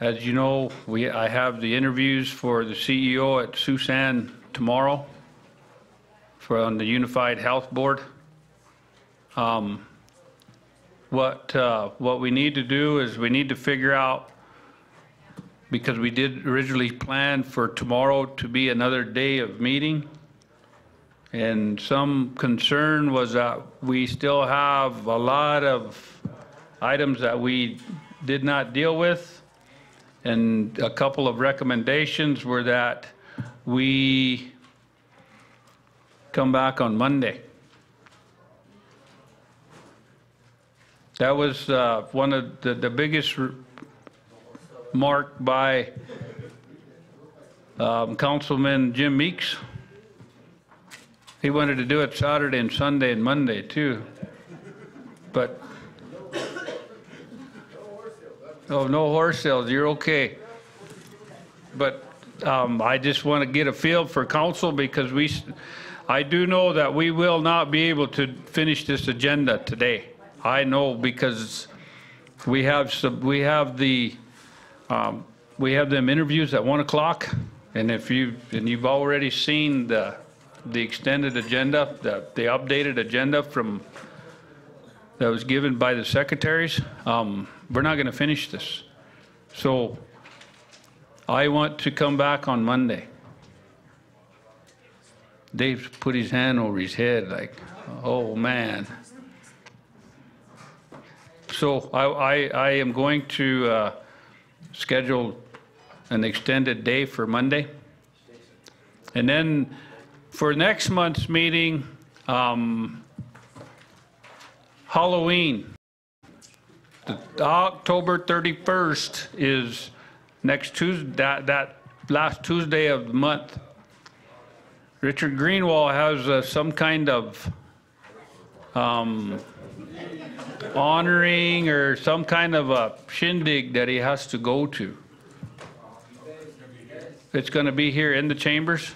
As you know, I have the interviews for the CEO at Sioux tomorrow on the Unified Health Board. What we need to do is we need to figure out, because we did originally plan for tomorrow to be another day of meeting, and some concern was that we still have a lot of items that we did not deal with. And a couple of recommendations were that we come back on Monday. That was one of the biggest mark by Councilman Jim Meeks. He wanted to do it Saturday and Sunday and Monday too, but oh, no horse sales, you're okay. But I just want to get a feel for council, because I do know that we will not be able to finish this agenda today. I know, because we have them interviews at 1 o'clock, and you've already seen the extended agenda, the updated agenda that was given by the secretaries. We're not going to finish this. So I want to come back on Monday. Dave put his hand over his head like, oh man. So I am going to schedule an extended day for Monday. And then for next month's meeting, Halloween. October 31st is next Tuesday, that last Tuesday of the month. Richard Greenwald has some kind of honoring or some kind of a shindig that he has to go to. It's going to be here in the chambers.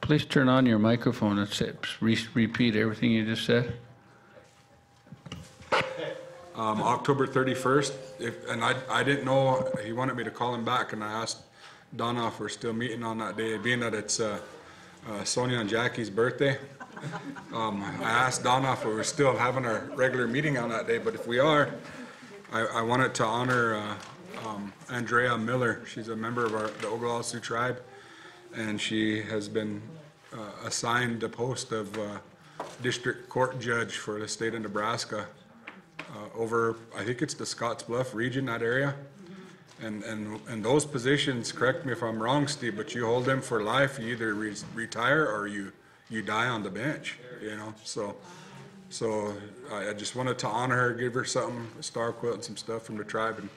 Please turn on your microphone and repeat everything you just said. October 31st, and I didn't know, he wanted me to call him back, and I asked Donna if we're still meeting on that day, being that it's Sonia and Jackie's birthday. I asked Donna if we were still having our regular meeting on that day, but if we are, I wanted to honor Andrea Miller. She's a member of the Oglala Sioux tribe, and she has been assigned the post of district court judge for the state of Nebraska over, I think it's the Scottsbluff region, that area. And those positions, correct me if I'm wrong, Steve, but you hold them for life. You either retire or you die on the bench, you know. So I just wanted to honor her, give her something, a star quilt and some stuff from the tribe, and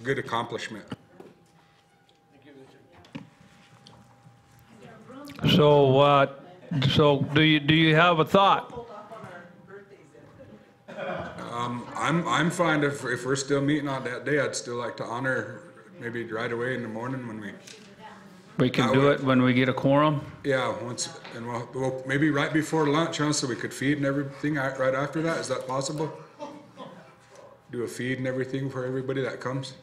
good accomplishment. So do you have a thought? I'm fine if we're still meeting on that day. I'd still like to honor maybe right away in the morning when we can do it when we get a quorum. Yeah, and we'll maybe right before lunch, huh, so we could feed and everything right after that. Is that possible? Do a feed and everything for everybody that comes.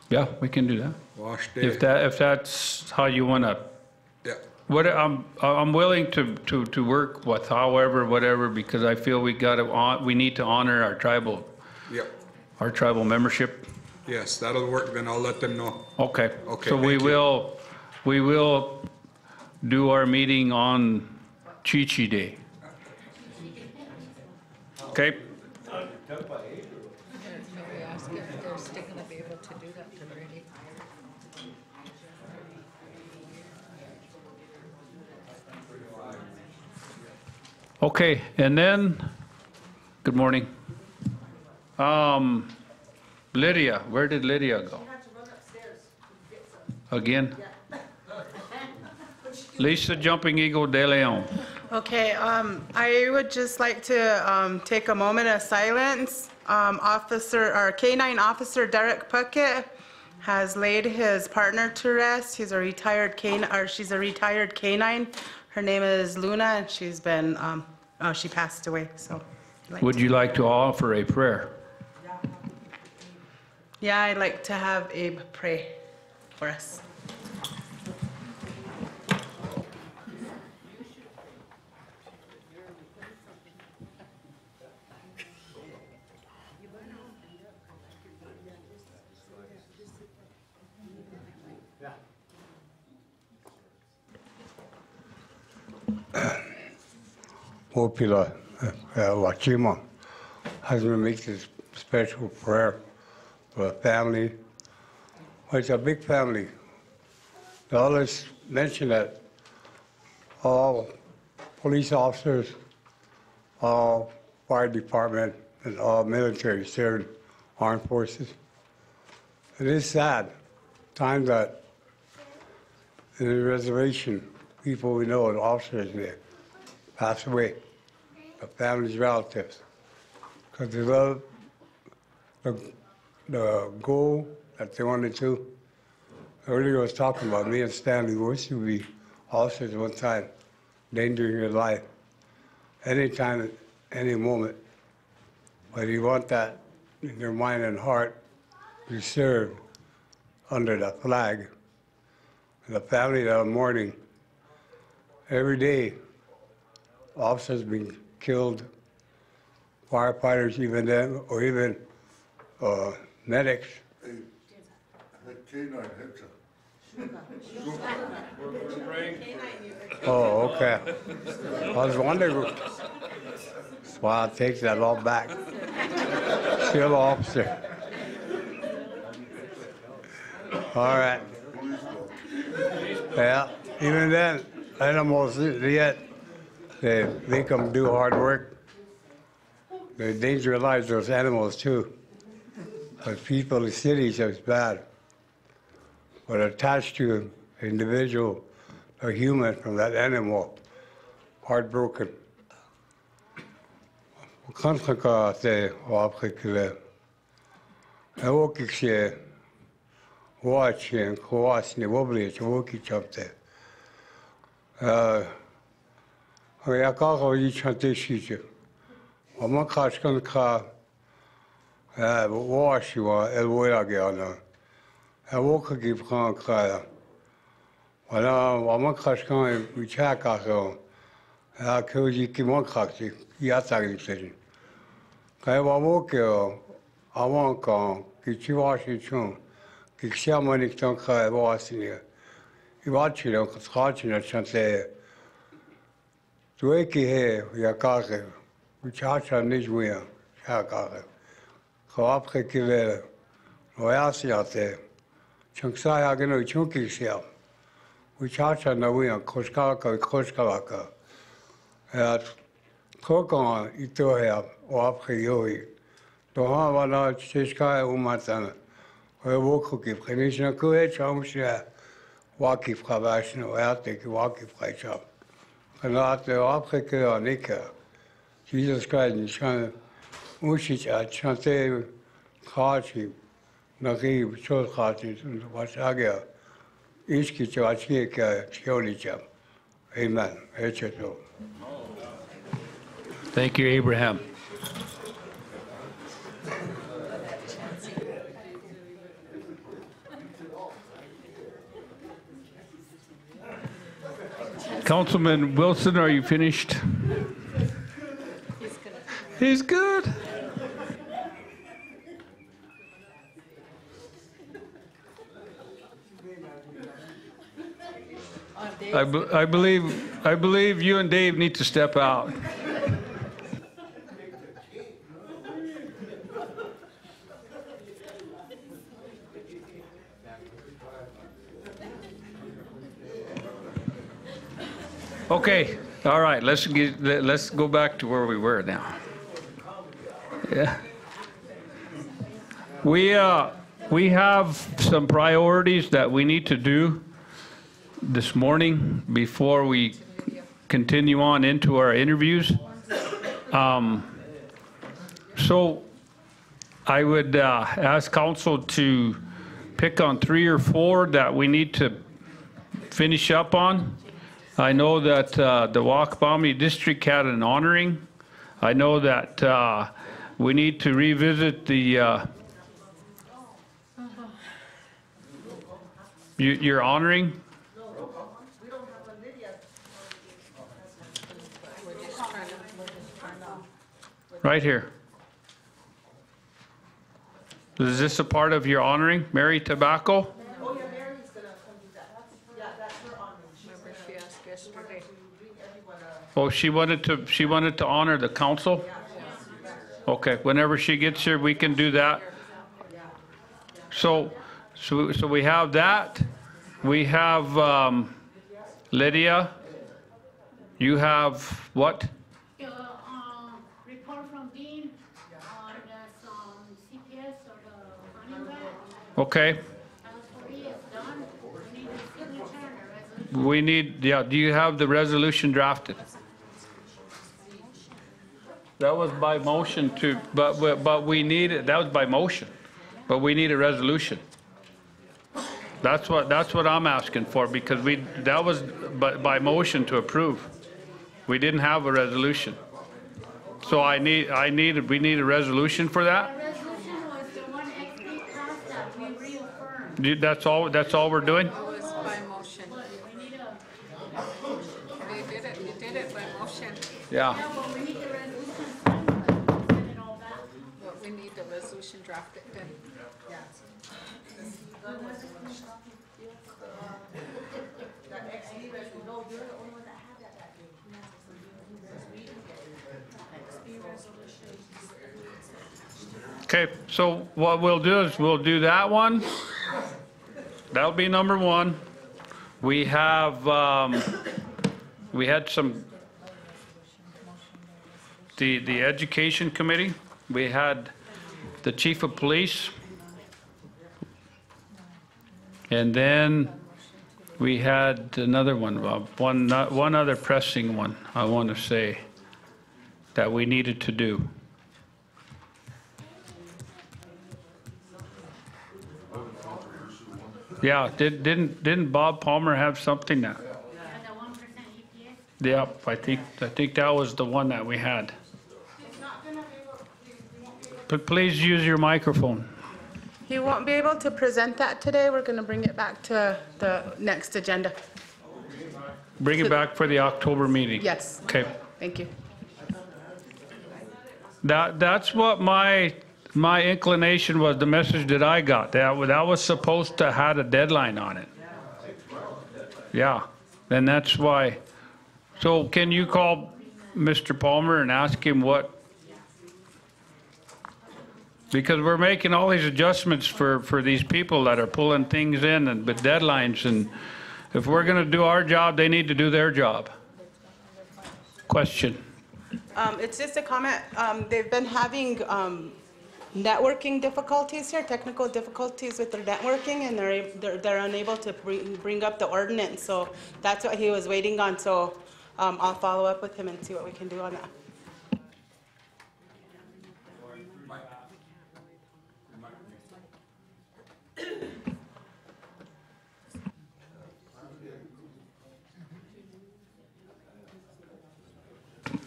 Yeah, we can do that. Wash day. If that's how you want to. Yeah. What I'm willing to work with, however, whatever, because I feel we need to honor our tribal. Yep. Our tribal membership. Yes, that'll work. Then I'll let them know. Okay. Okay. So we will do our meeting on Chi-Chi Day. Okay. Okay, and then, good morning. Lydia, where did Lydia go? She had to run upstairs to get some. Again? Yeah. But she Lisa Jumping Eagle De Leon. Okay, I would just like to take a moment of silence. Our K-9 officer Derek Puckett has laid his partner to rest. He's a retired she's a retired K-9. Her name is Luna, and she's been, she passed away, so. Would you like to offer a prayer? Yeah, I'd like to have Abe pray for us. Popular Wachima has been making this special prayer for a family. Well, it's a big family. They always mention that all police officers, all fire department, and all military serving armed forces. It is sad, time that in the reservation, people we know and officers there pass away, the family's relatives, because they love the goal that they wanted to. Earlier I was talking about me and Stanley Woods, who be officers one time, endangering your life, anytime, any moment. But you want that in your mind and heart, you serve under the flag. And the family that are mourning every day. Officers being killed, firefighters even then, or even medics. Oh, okay. I was wondering why I take that all back. Still officer. All right. Yeah, even then, animals yet. They make them do hard work. They endanger lives, those animals too. But people in cities, it's bad. But attached to an individual, a human from that animal, heartbroken. Kan ka te wapkele. Ewokikse watching koasni wobli choki chapte. Ja kako yi chante shije. Ama kaçkan ka washi wa elvoya gana. Evoka gibi kan kaya. Wala ama kaçkan uçak kako. Ya köyci kim kaçtı yatağın senin. Kaya wavoke ama kan kiçi washi çun. Kişiya maniktan kaya wasini. İvaçıyla kaçına chante. Tueki he yakake, uchacha nijmuya, yakake. Kawapke kile, loyasiate, chungsa yagino chunki siya. Uchacha nawiya, koshkalaka. Kokan ito he, wapke yohi. Toha wala chishka umatana. Woko kip, kenishna kuhe chamshya, wakif kabashna, wayate ki wakif kaichap. Laat Afrika Anika, Jesus Christ, Chan Ushich, Chante Khachi, Nagib, Chol Khachi, Washaga, Ishki Chachika, Chiolicham. Amen. Thank you, Abraham. Councilman Wilson, are you finished? He's good. I believe you and Dave need to step out. Okay, all right, let's go back to where we were now. Yeah. We have some priorities that we need to do this morning before we continue on into our interviews. So I would ask council to pick on 3 or 4 that we need to finish up on. I know that the Wakabami district had an honoring. I know that we need to revisit the you're honoring. Right here. Is this a part of your honoring, Mary Tobacco? Oh, yeah, Mary's gonna come do that. That's her honoring. Remember she asked yesterday. Oh, she wanted to honor the council? Okay, whenever she gets here, we can do that. So we have that. We have Lydia. You have what? Report from Dean on some CPS or the running back. Okay. As for he is done, we need a signature and a resolution. We need, yeah, do you have the resolution drafted? That was by motion to, but we need, that was by motion, but we need a resolution. That's what I'm asking for, because that was by motion to approve. We didn't have a resolution. So we need a resolution for that? The resolution was the one XP passed that we reaffirmed. That's all we're doing? It was by motion. We need a, You did it by motion, Yeah. yeah, well, we need the resolution signed, but send it all back. but we need the resolution drafted then. Okay, so what we'll do is we'll do that one. That'll be number 1. We have, we had some, the education committee, we had the chief of police. And then we had another one, one other pressing one, I want to say, that we needed to do. Yeah, didn't Bob Palmer have something that? And the 1% EPS. Yep, I think that was the one that we had. But please use your microphone. He won't be able to present that today. We're going to bring it back to the next agenda. Bring it back for the October meeting. Yes. Okay. Thank you. That's what my inclination was, the message that I got. That was supposed to have a deadline on it. Yeah, and that's why. So can you call Mr. Palmer and ask him what? Because we're making all these adjustments for these people that are pulling things in and with deadlines, and if we're going to do our job, they need to do their job. Question. It's just a comment. They've been having networking difficulties here, technical difficulties with their networking, and they're unable to bring up the ordinance. So that's what he was waiting on. So I'll follow up with him and see what we can do on that.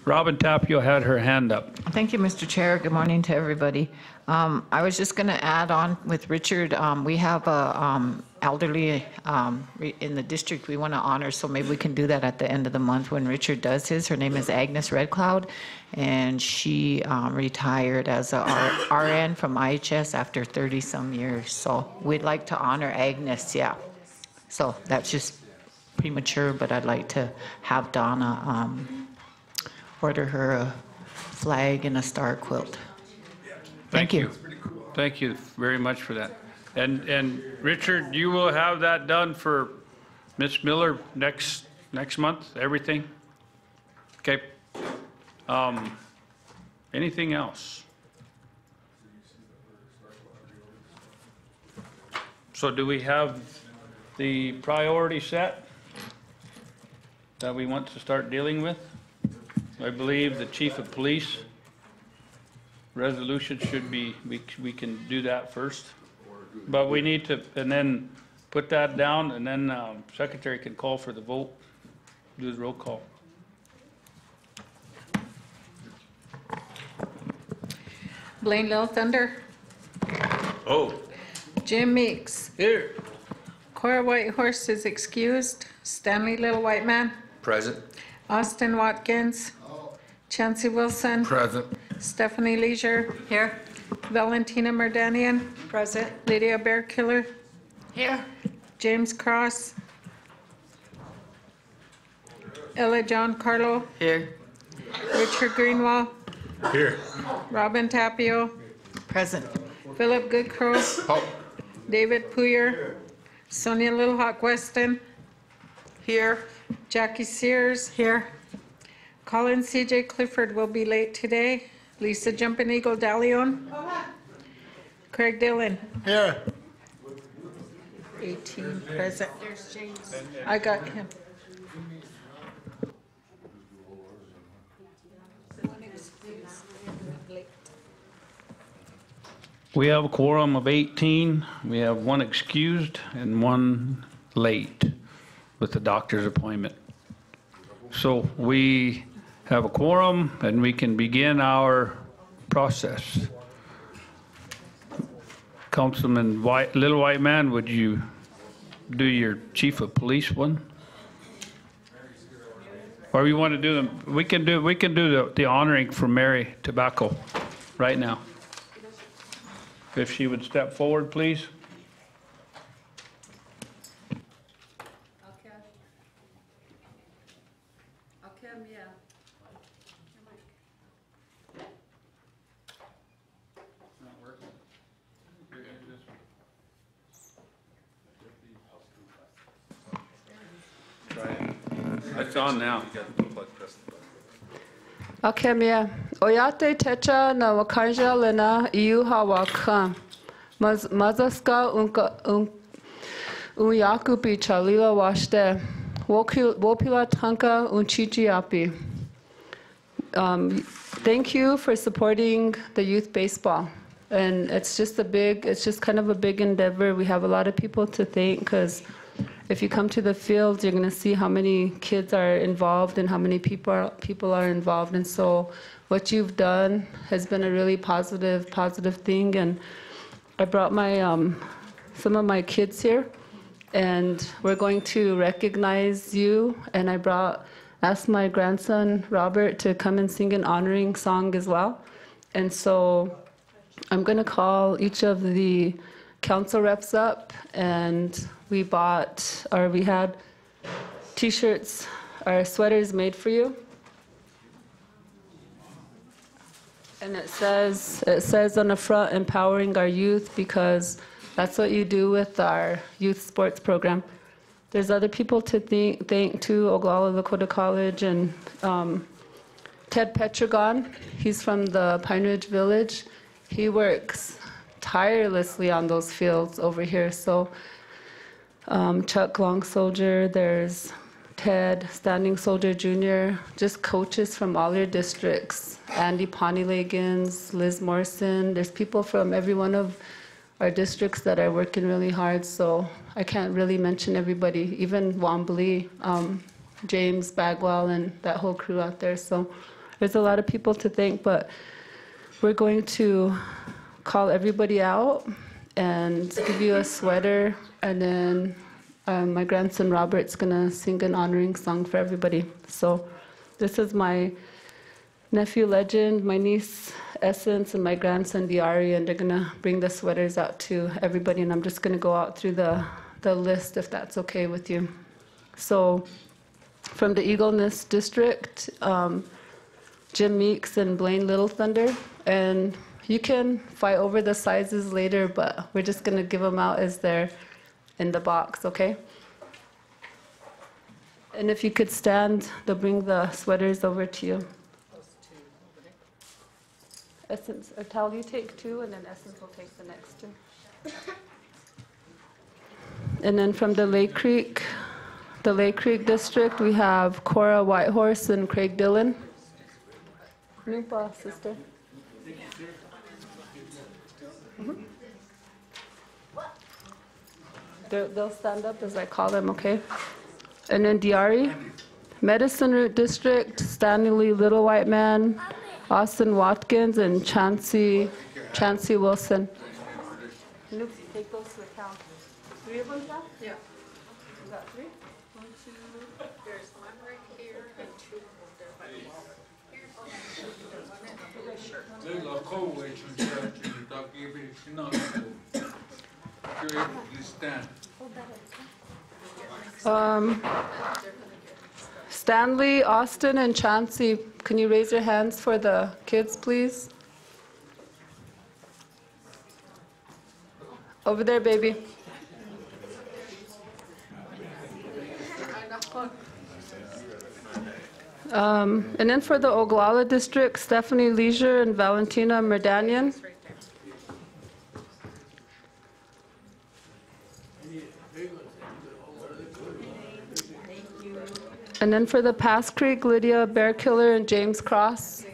Robin Tapio had her hand up. Thank you, Mr. Chair. Good morning to everybody. I was just going to add on with Richard. We have a elderly in the district we want to honor, so maybe we can do that at the end of the month when Richard does his. Her name is Agnes Redcloud, and she retired as a RN from IHS after 30-some years. So we'd like to honor Agnes, yeah. So that's just premature, but I'd like to have Donna order her a flag and a star quilt. Thank you. Thank you very much for that. And Richard, you will have that done for Ms. Miller next month, everything? Okay. Anything else? So do we have the priority set? that we want to start dealing with. I believe the chief of police resolution should be, we can do that first. But we need to, and then put that down, and then secretary can call for the vote, do the roll call. Blaine Little Thunder. Oh. Jim Meeks. Here. Cora Whitehorse is excused. Stanley Little White Man. Present. Austin Watkins. Chancey Wilson. Present. Stephanie Leisure. Here. Valentina Merdanian. Present. Lydia Bear Killer. Here. James Cross. Ella John Carlo. Here. Richard Greenwald. Here. Robin Tapio. Present. Philip Goodcrow. Oh. David Puyer. Sonia Little Hawk Weston. Here. Jackie Sears. Here. Colin C.J. Clifford will be late today. Lisa Jumpin' Eagle Dallion. Craig Dillon. Here. 18 present. I got him. We have a quorum of 18. We have one excused and one late with the doctor's appointment. So we have a quorum and we can begin our process. Councilman Little White Man, would you do your chief of police one? Or you want to do them? We can do the honoring for Mary Tobacco right now. If she would step forward, please. It's on now. Akemia, oyate techa na wakanja lena iuha waka. Mazaska unyaku pi chalila washte. Wopila tanka unchichiapi. Thank you for supporting the youth baseball. And it's just kind of a big endeavor. We have a lot of people to thank because if you come to the fields, you're going to see how many kids are involved and how many people are involved. And so what you've done has been a really positive thing. And I brought my some of my kids here, and we're going to recognize you. And I asked my grandson, Robert, to come and sing an honoring song as well. And so I'm going to call each of the council reps up, and we had t-shirts, our sweaters made for you. And it says on the front, empowering our youth, because that's what you do with our youth sports program. There's other people to thank too, Oglala Lakota College, and Ted Petragon. He's from the Pine Ridge Village. He works tirelessly on those fields over here. So Chuck Long Soldier, there's Ted Standing Soldier Jr., just coaches from all your districts. Andy Ponylagans, Liz Morrison. There's people from every one of our districts that are working really hard. So I can't really mention everybody, even Wombly, James Bagwell, and that whole crew out there. So there's a lot of people to thank, but we're going to call everybody out and give you a sweater, and then my grandson Robert's gonna sing an honoring song for everybody. So this is my nephew Legend, my niece Essence, and my grandson Diari, and they're gonna bring the sweaters out to everybody, and I'm just gonna go out through the list if that's okay with you. So from the Eagle Nest District, Jim Meeks and Blaine Little Thunder, and you can fight over the sizes later, but we're just gonna give them out as they're in the box, okay? And if you could stand, they'll bring the sweaters over to you. Essence, or Tal, you take two, and then Essence will take the next two. And then from the Lake Creek the Lake Creek District, we have Cora Whitehorse and Craig Dillon. Nupa, sister. Mhm. They'll stand up as I call them, okay? And then Diari, Medicine Root District, Stanley Little White Man, Austin Watkins, and Chancey Wilson. Nope, take those to account. 3 of them, Cal? Yeah. You got 3? 1, 2. There's one right here and 2 over there by the wall. Stanley, Austin, and Chancey, can you raise your hands for the kids, please? Over there, baby. And then for the Oglala District, Stephanie Leisure and Valentina Merdanian. And then for the Pass Creek, Lydia Bearkiller and James Cross.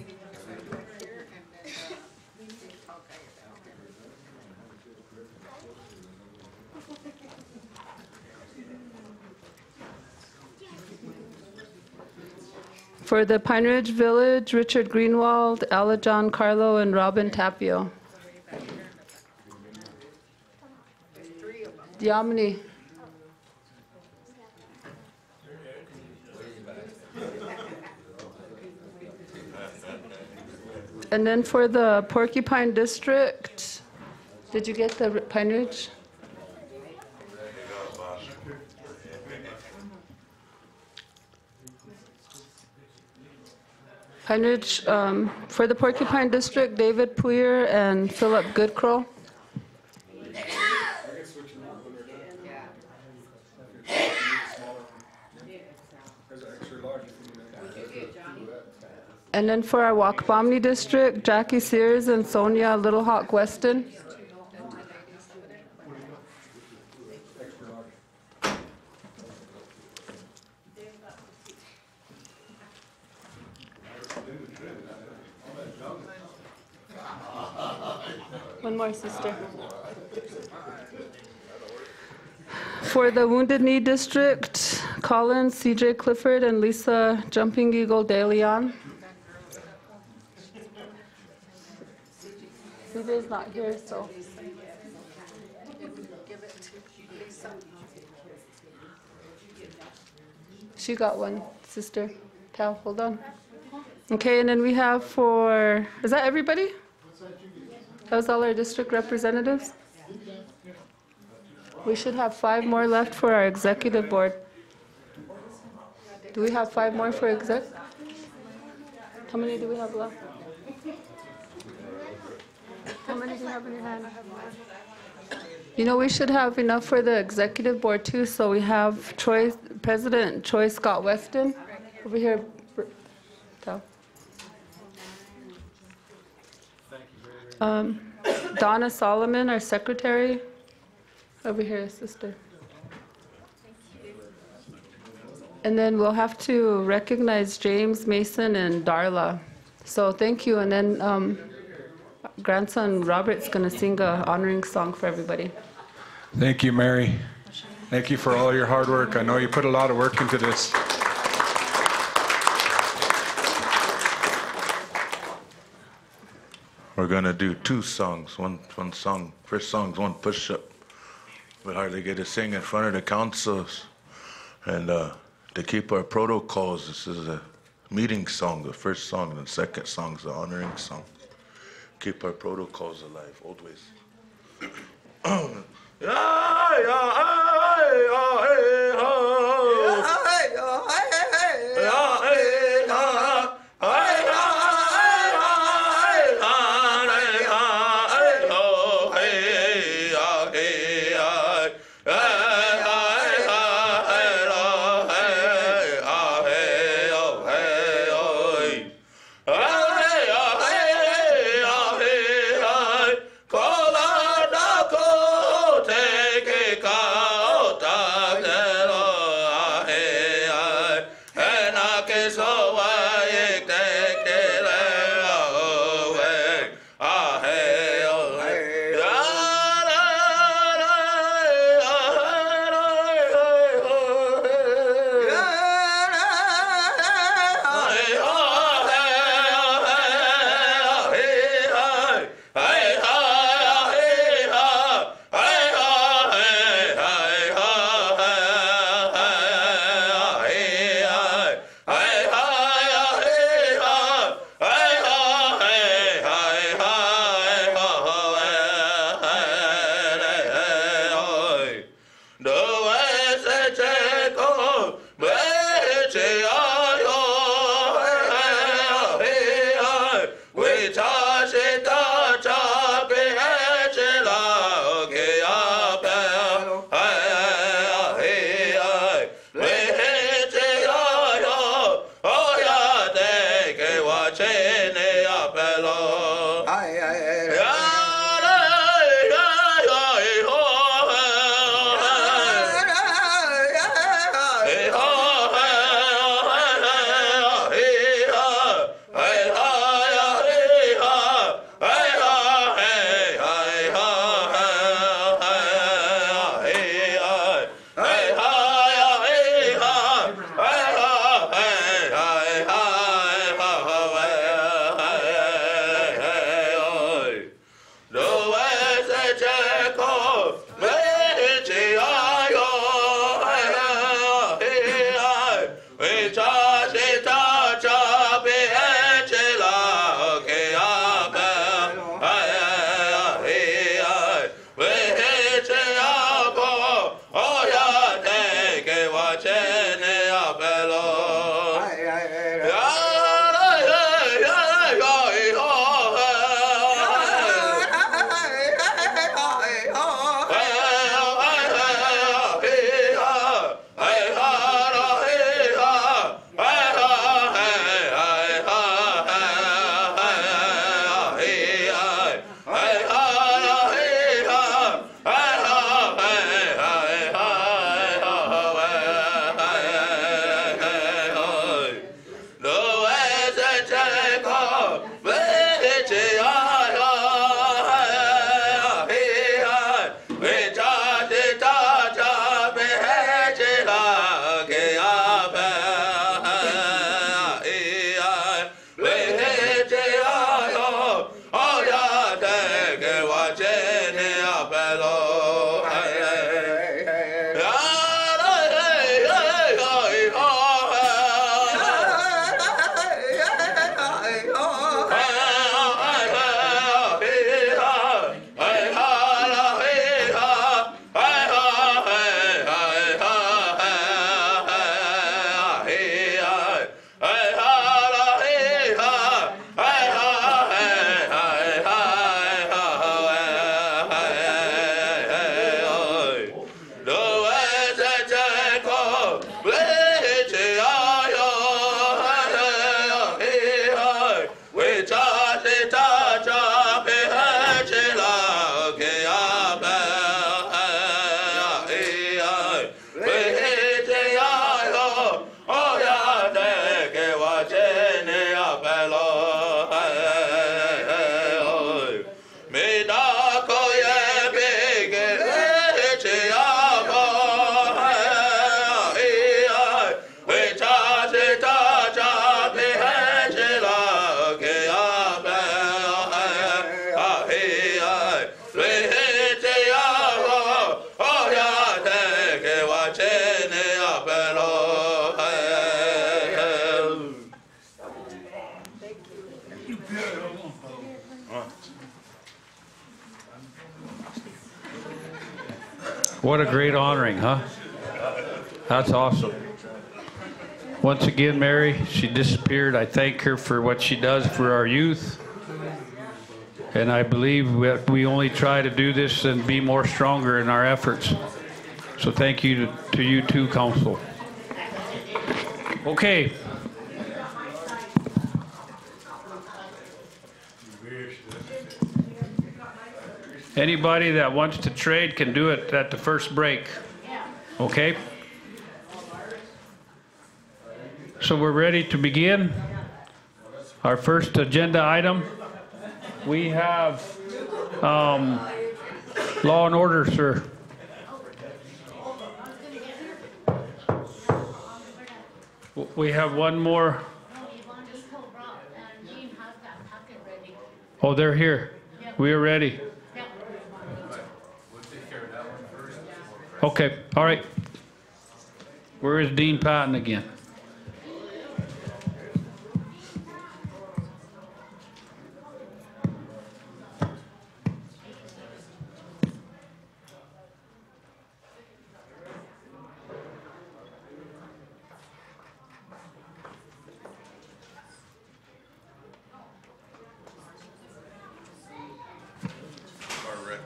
For the Pine Ridge Village, Richard Greenwald, Ella John Carlo, and Robin Tapio. Diamini. And then for the Porcupine District, did you get the Pine Ridge? Pine Ridge, for the Porcupine District, David Puyer and Philip Goodcrow. And then for our Wakpamni District, Jackie Sears and Sonia Little Hawk Weston. One more, sister. For the Wounded Knee District, Colin, CJ Clifford, and Lisa Jumping Eagle De Leon. CJ's not here, so. She got one, sister. Cal, hold on. Okay, and then we have for, is that everybody? That was all our district representatives? We should have 5 more left for our executive board. Do we have 5 more for exec? How many do we have left? How many do you have in your hand? You know, we should have enough for the executive board too, so we have President Troy Scott Weston over here. Tell. Donna Solomon, our secretary, over here, sister. And then we'll have to recognize James, Mason, and Darla. So thank you, and then grandson Robert's gonna sing a honoring song for everybody. Thank you, Mary. Thank you for all your hard work. I know you put a lot of work into this. We're gonna do 2 songs. One song. First song's one push-up. We hardly get to sing in front of the councils, and to keep our protocols, this is a meeting song. The first song, and the second song's the honoring song. Keep our protocols alive, old ways. What a great honoring, huh? That's awesome. Once again, Mary, she disappeared. I thank her for what she does for our youth. And I believe that we only try to do this and be more stronger in our efforts. So thank you to you too, Council. Okay. Anybody that wants to trade can do it at the first break. Okay? So we're ready to begin. Our first agenda item. We have law and order, sir. We have one more. Oh, they're here. We are ready. Okay, all right. Where is Dean Patton again?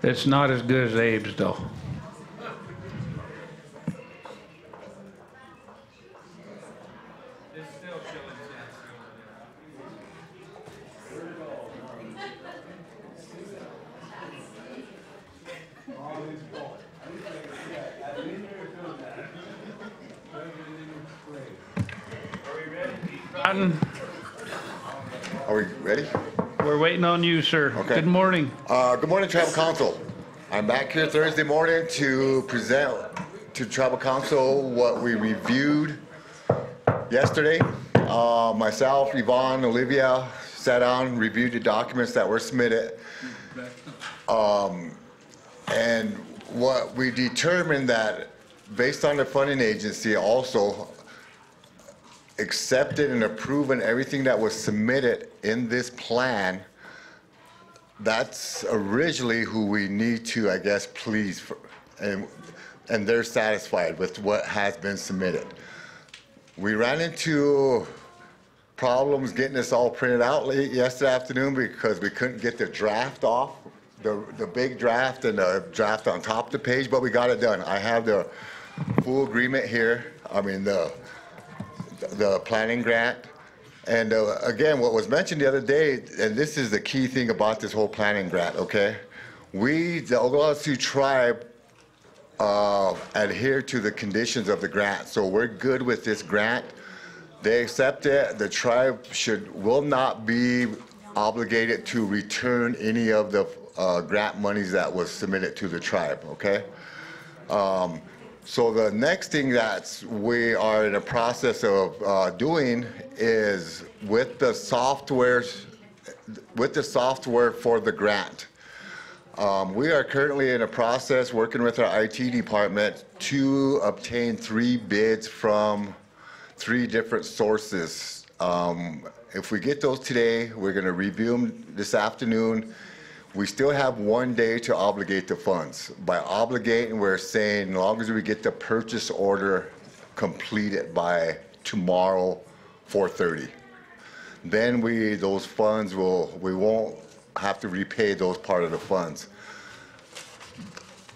It's not as good as Abe's, though. Are we ready? We're waiting on you, sir. Okay. Good morning. Good morning, Tribal Council. I'm back here Thursday morning to present to Tribal Council what we reviewed yesterday. Myself, Yvonne, Olivia sat down, reviewed the documents that were submitted. And what we determined that based on the funding agency also accepted and approving everything that was submitted in this plan, that's originally who we need to, I guess, please, for, and they're satisfied with what has been submitted. We ran into problems getting this all printed out late yesterday afternoon because we couldn't get the draft off, the big draft and the draft on top of the page, but we got it done. I have the full agreement here. I mean, the planning grant. And again, what was mentioned the other day, and this is the key thing about this whole planning grant, okay? We, the Oglala Sioux tribe, adhere to the conditions of the grant. So we're good with this grant. They accept it. The tribe will not be obligated to return any of the grant monies that was submitted to the tribe, okay? So the next thing that we are in the process of doing is with the software for the grant. We are currently in a process working with our IT department to obtain 3 bids from 3 different sources. If we get those today, we're going to review them this afternoon. We still have 1 day to obligate the funds. By obligating, we're saying as long as we get the purchase order completed by tomorrow, 4:30, then those funds we won't have to repay those part of the funds.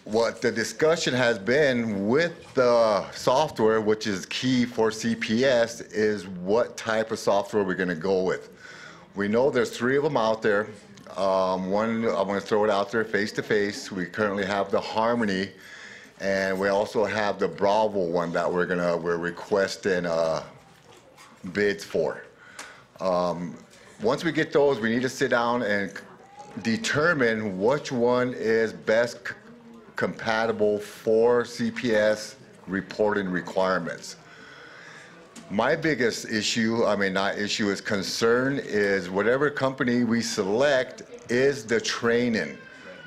What the discussion has been with the software, which is key for CPS, is what type of software we're going to go with. We know there's 3 of them out there. One, I'm going to throw it out there, face-to-face. We currently have the Harmony, and we also have the Bravo one that we're requesting bids for. Once we get those, we need to sit down and determine which one is best compatible for CPS reporting requirements. My biggest issue, is concern is whatever company we select is the training.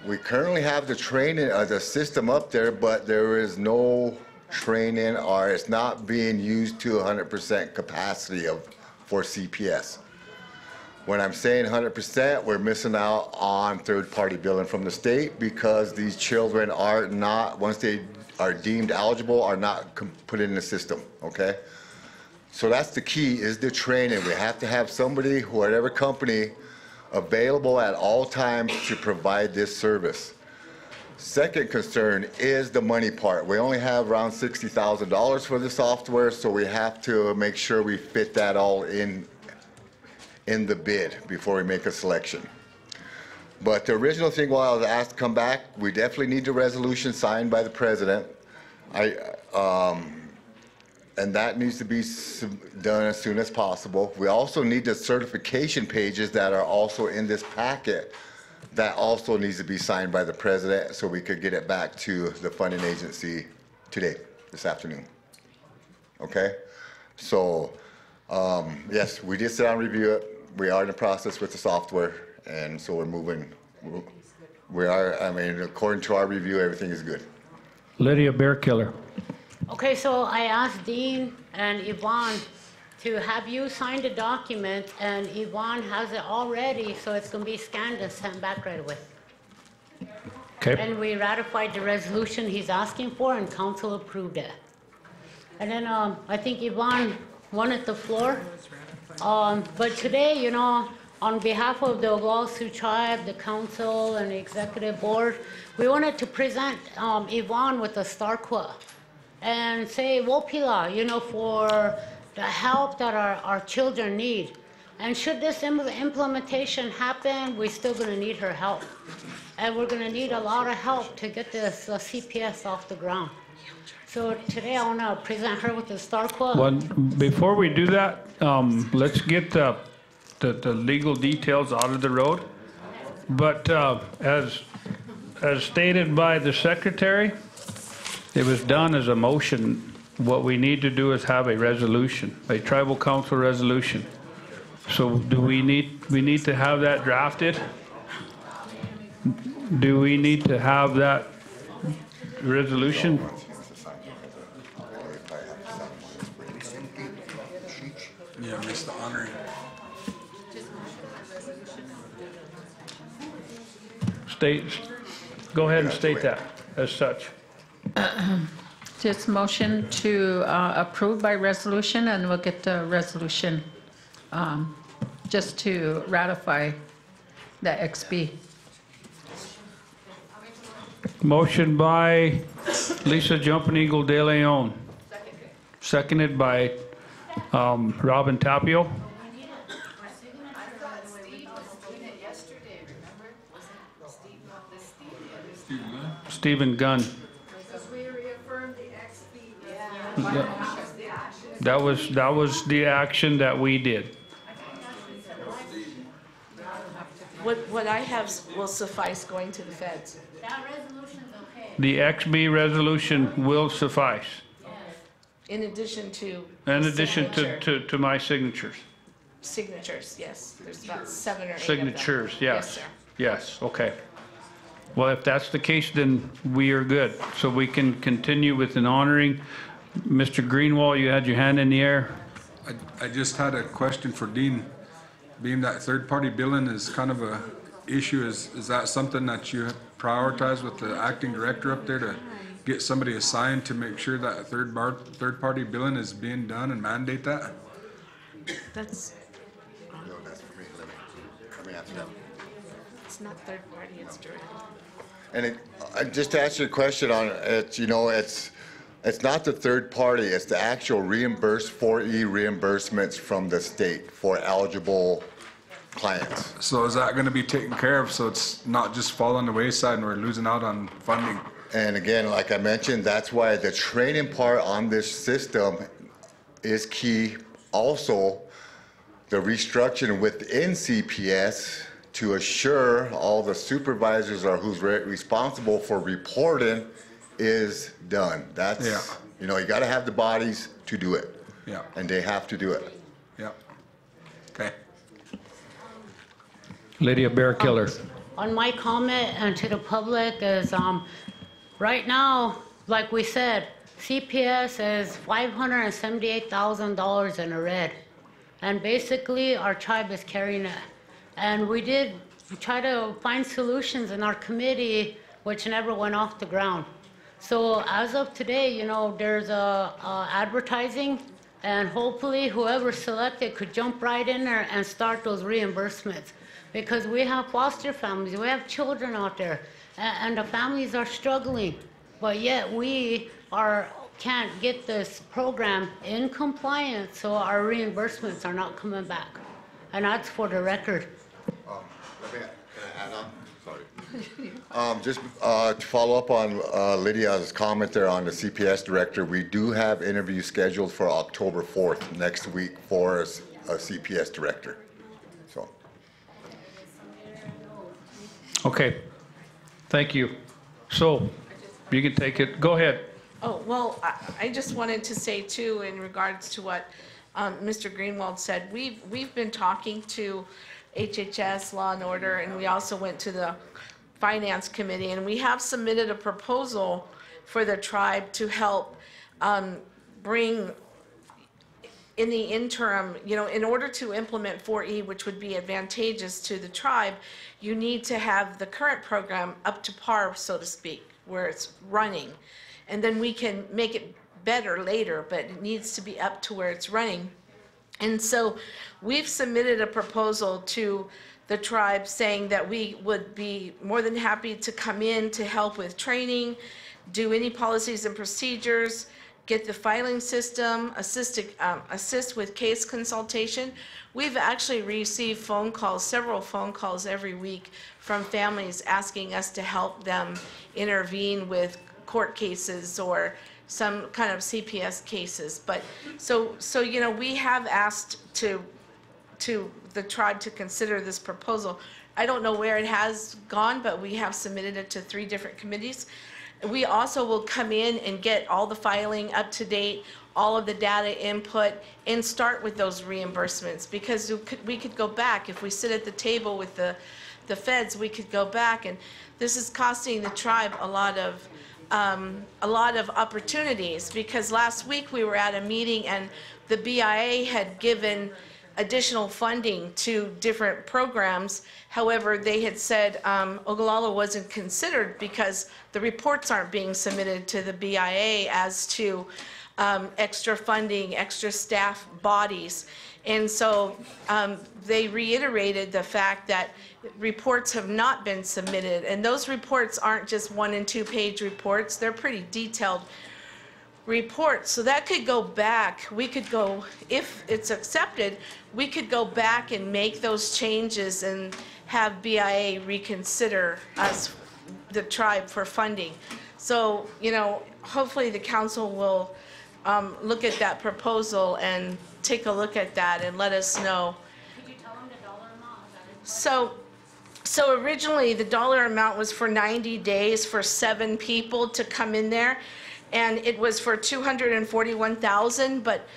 We currently have the training as a system up there, but there is no training or it's not being used to 100% capacity for CPS. When I'm saying 100%, we're missing out on third-party billing from the state because these children are not, once they are deemed eligible, are not put in the system, okay? So that's the key, is the training. We have to have somebody, whatever company, available at all times to provide this service. Second concern is the money part. We only have around $60,000 for the software, so we have to make sure we fit that all in the bid before we make a selection. But the original thing, while I was asked to come back, we definitely need the resolution signed by the president. And that needs to be done as soon as possible. We also need the certification pages that are also in this packet. That also needs to be signed by the president so we could get it back to the funding agency today, this afternoon. Okay? So, yes, we did sit down and review it. We are in the process with the software, and so we're moving. We are, I mean, according to our review, everything is good. Lydia Bearkiller. Okay, so I asked Dean and Yvonne to have you sign the document, and Yvonne has it all ready, so it's going to be scanned and sent back right away. Okay. And we ratified the resolution he's asking for, and council approved it. And then I think Yvonne wanted the floor. But today, you know, on behalf of the Oglala Sioux tribe, the council, and the executive board, we wanted to present Yvonne with a star quote and say, Wopila, you know, for the help that our children need. And should this implementation happen, we're still going to need her help. And we're going to need a lot of help to get this CPS off the ground. So today I want to present her with the star quote. Well, before we do that, let's get the legal details out of the road. But as stated by the secretary, it was done as a motion. What we need to do is have a resolution, a tribal council resolution. So do we need to have that drafted? Do we need to have that resolution? Yeah, Mr. Honoring. Go ahead and state that as such. Just motion to approve by resolution, and we'll get the resolution just to ratify the XB. Motion by Lisa Jumping Eagle De Leon. Seconded by Robin Tapio. Stephen Gunn. That was the action that we did. What I have will suffice going to the feds. That resolution's okay. The XB resolution will suffice. In addition to. In addition signature. to my signatures. Signatures, yes. There's about 7 or 8 Signatures, of them. yes. Sir. Yes, okay. Well, if that's the case, then we are good. So we can continue with an honoring. Mr. Greenwald, you had your hand in the air. I just had a question for Dean. Being that third-party billing is kind of a issue, is that something that you prioritize with the acting director up there to get somebody assigned to make sure that third-party billing is being done and mandate that? That's, No, that's for me. Let me answer that. it's not third party, it's direct. And just to answer your question on it, you know, it's not the third party, it's the actual 4E reimbursements from the state for eligible clients. So is that gonna be taken care of, so it's not just fall on the wayside and we're losing out on funding? And again, like I mentioned, that's why the training part on this system is key. Also, the restructuring within CPS to assure all the supervisors or who's responsible for reporting is done. That's, Yeah. you know, you gotta have the bodies to do it. Yeah. And they have to do it. Yeah. Okay. Lydia Bearkiller. On my comment and to the public is, right now, like we said, CPS is $578,000 in the red. And basically, our tribe is carrying it. And we did try to find solutions in our committee, which never went off the ground. So as of today, you know, there's advertising, and hopefully whoever's selected could jump right in there and start those reimbursements. Because we have foster families, we have children out there, and the families are struggling. But yet we can't get this program in compliance, so our reimbursements are not coming back. And that's for the record. Can I add on? Sorry. Just to follow up on Lydia's comment there on the CPS director, we do have interviews scheduled for October 4th next week for a CPS director. So. Okay, thank you. So, you can take it, go ahead. Oh, well, I just wanted to say too, in regards to what Mr. Greenwald said, we've been talking to HHS, Law and Order, and we also went to the Finance Committee, and we have submitted a proposal for the tribe to help bring in the interim, you know, in order to implement 4E, which would be advantageous to the tribe, you need to have the current program up to par, so to speak, where it's running. And then we can make it better later, but it needs to be up to where it's running. And so we've submitted a proposal to the tribe saying that we would be more than happy to come in to help with training, do any policies and procedures, get the filing system, assist with case consultation. We've actually received phone calls, several phone calls every week from families asking us to help them intervene with court cases or some kind of CPS cases. But so you know, we have asked to the tribe to consider this proposal. I don't know where it has gone, but we have submitted it to 3 different committees. We also will come in and get all the filing up to date, all of the data input, and start with those reimbursements, because we could go back. If we sit at the table with the feds, we could go back, and this is costing the tribe a lot of opportunities, because last week we were at a meeting and the BIA had given additional funding to different programs. However, they had said Oglala wasn't considered because the reports aren't being submitted to the BIA as to extra funding, extra staff bodies. And so they reiterated the fact that reports have not been submitted, and those reports aren't just 1- and 2-page reports, they're pretty detailed reports. So that could go back, we could go, if it's accepted, we could go back and make those changes and have BIA reconsider us, the tribe, for funding. So, you know, hopefully the council will look at that proposal and take a look at that and let us know. Could you tell them the dollar amount? So originally the dollar amount was for 90 days for 7 people to come in there, and it was for $241,000, but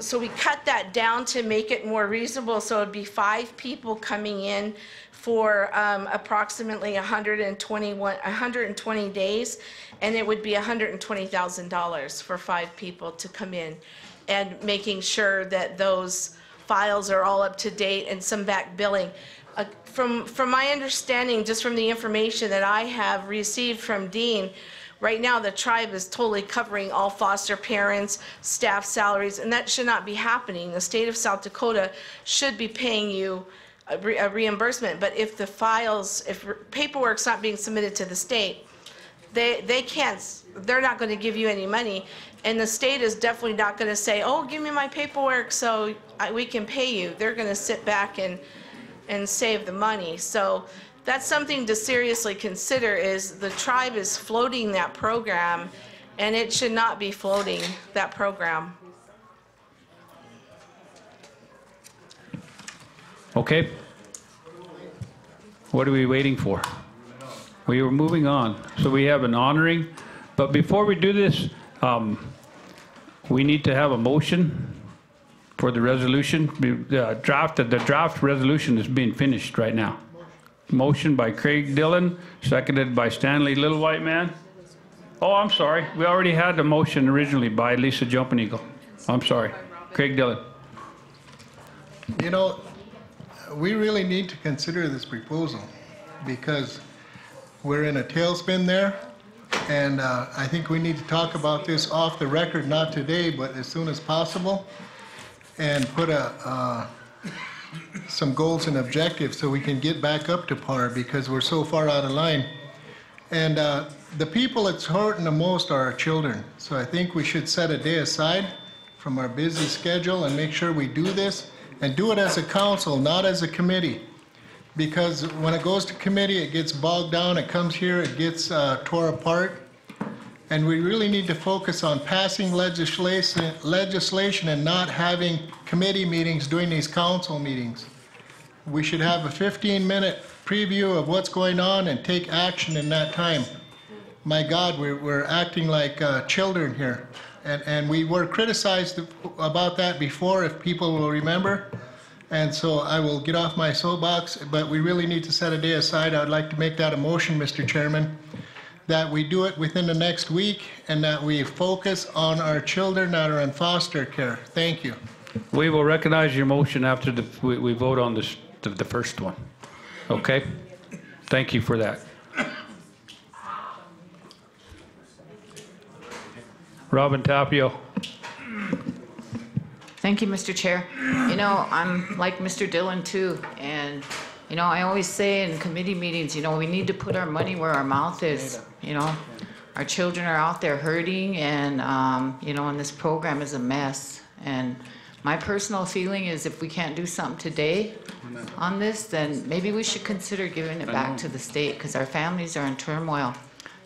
so we cut that down to make it more reasonable, so it'd be 5 people coming in for approximately 120 days, and it would be $120,000 for 5 people to come in, and making sure that those files are all up to date and some back billing. From my understanding, just from the information that I have received from Dean, right now the tribe is totally covering all foster parents, staff salaries, and that should not be happening. The state of South Dakota should be paying you a reimbursement, but if the files, if paperwork's not being submitted to the state, they can't, they're not going to give you any money, and the state is definitely not going to say, oh, give me my paperwork so we can pay you. They're going to sit back and save the money. So that's something to seriously consider, is the tribe is floating that program, and it should not be floating that program. Okay. What are we waiting for? We were moving on. So we have an honoring, but before we do this, we need to have a motion for the resolution. The draft resolution is being finished right now. Motion by Craig Dillon, seconded by Stanley Little White Man. Oh, I'm sorry. We already had the motion originally by Lisa Jumping Eagle. I'm sorry. Craig Dillon. You know, we really need to consider this proposal because we're in a tailspin there. And I think we need to talk about this off the record, not today, but as soon as possible, and put some goals and objectives so we can get back up to par because we're so far out of line. And the people that's hurting the most are our children. So I think we should set a day aside from our busy schedule and make sure we do this and do it as a council, not as a committee. Because when it goes to committee, it gets bogged down, it comes here, it gets tore apart. And we really need to focus on passing legislation and not having committee meetings during these council meetings. We should have a 15-minute preview of what's going on and take action in that time. My God, we're acting like children here. And we were criticized about that before, if people will remember. And so I will get off my soapbox, but we really need to set a day aside. I'd like to make that a motion, Mr. Chairman, that we do it within the next week and that we focus on our children that are in foster care. Thank you. We will recognize your motion after we vote on the first one. Okay? Thank you for that. Robin Tapio. Thank you, Mr. Chair. You know, I'm like Mr. Dillon too, and you know, I always say in committee meetings, you know, we need to put our money where our mouth is. You know, our children are out there hurting, and you know, and this program is a mess. And my personal feeling is, if we can't do something today on this, then maybe we should consider giving it back to the state, because our families are in turmoil.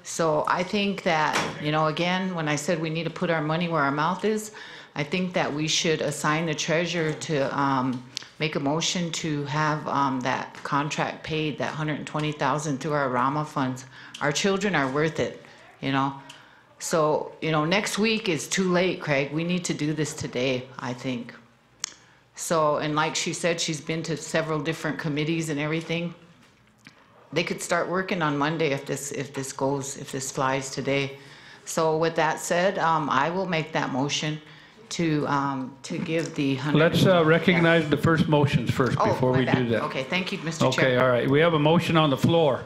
So I think that, you know, again, when I said we need to put our money where our mouth is, I think that we should assign the treasurer to make a motion to have that contract paid, that $120,000 through our RAMA funds. Our children are worth it, you know. So, you know, next week is too late, Craig. We need to do this today, I think. So, and like she said, she's been to several different committees and everything. They could start working on Monday if this flies today. So with that said, I will make that motion to give the 100. Let's recognize the first motions first before we do that. Okay, thank you, Mr. Chair. Okay, all right. We have a motion on the floor.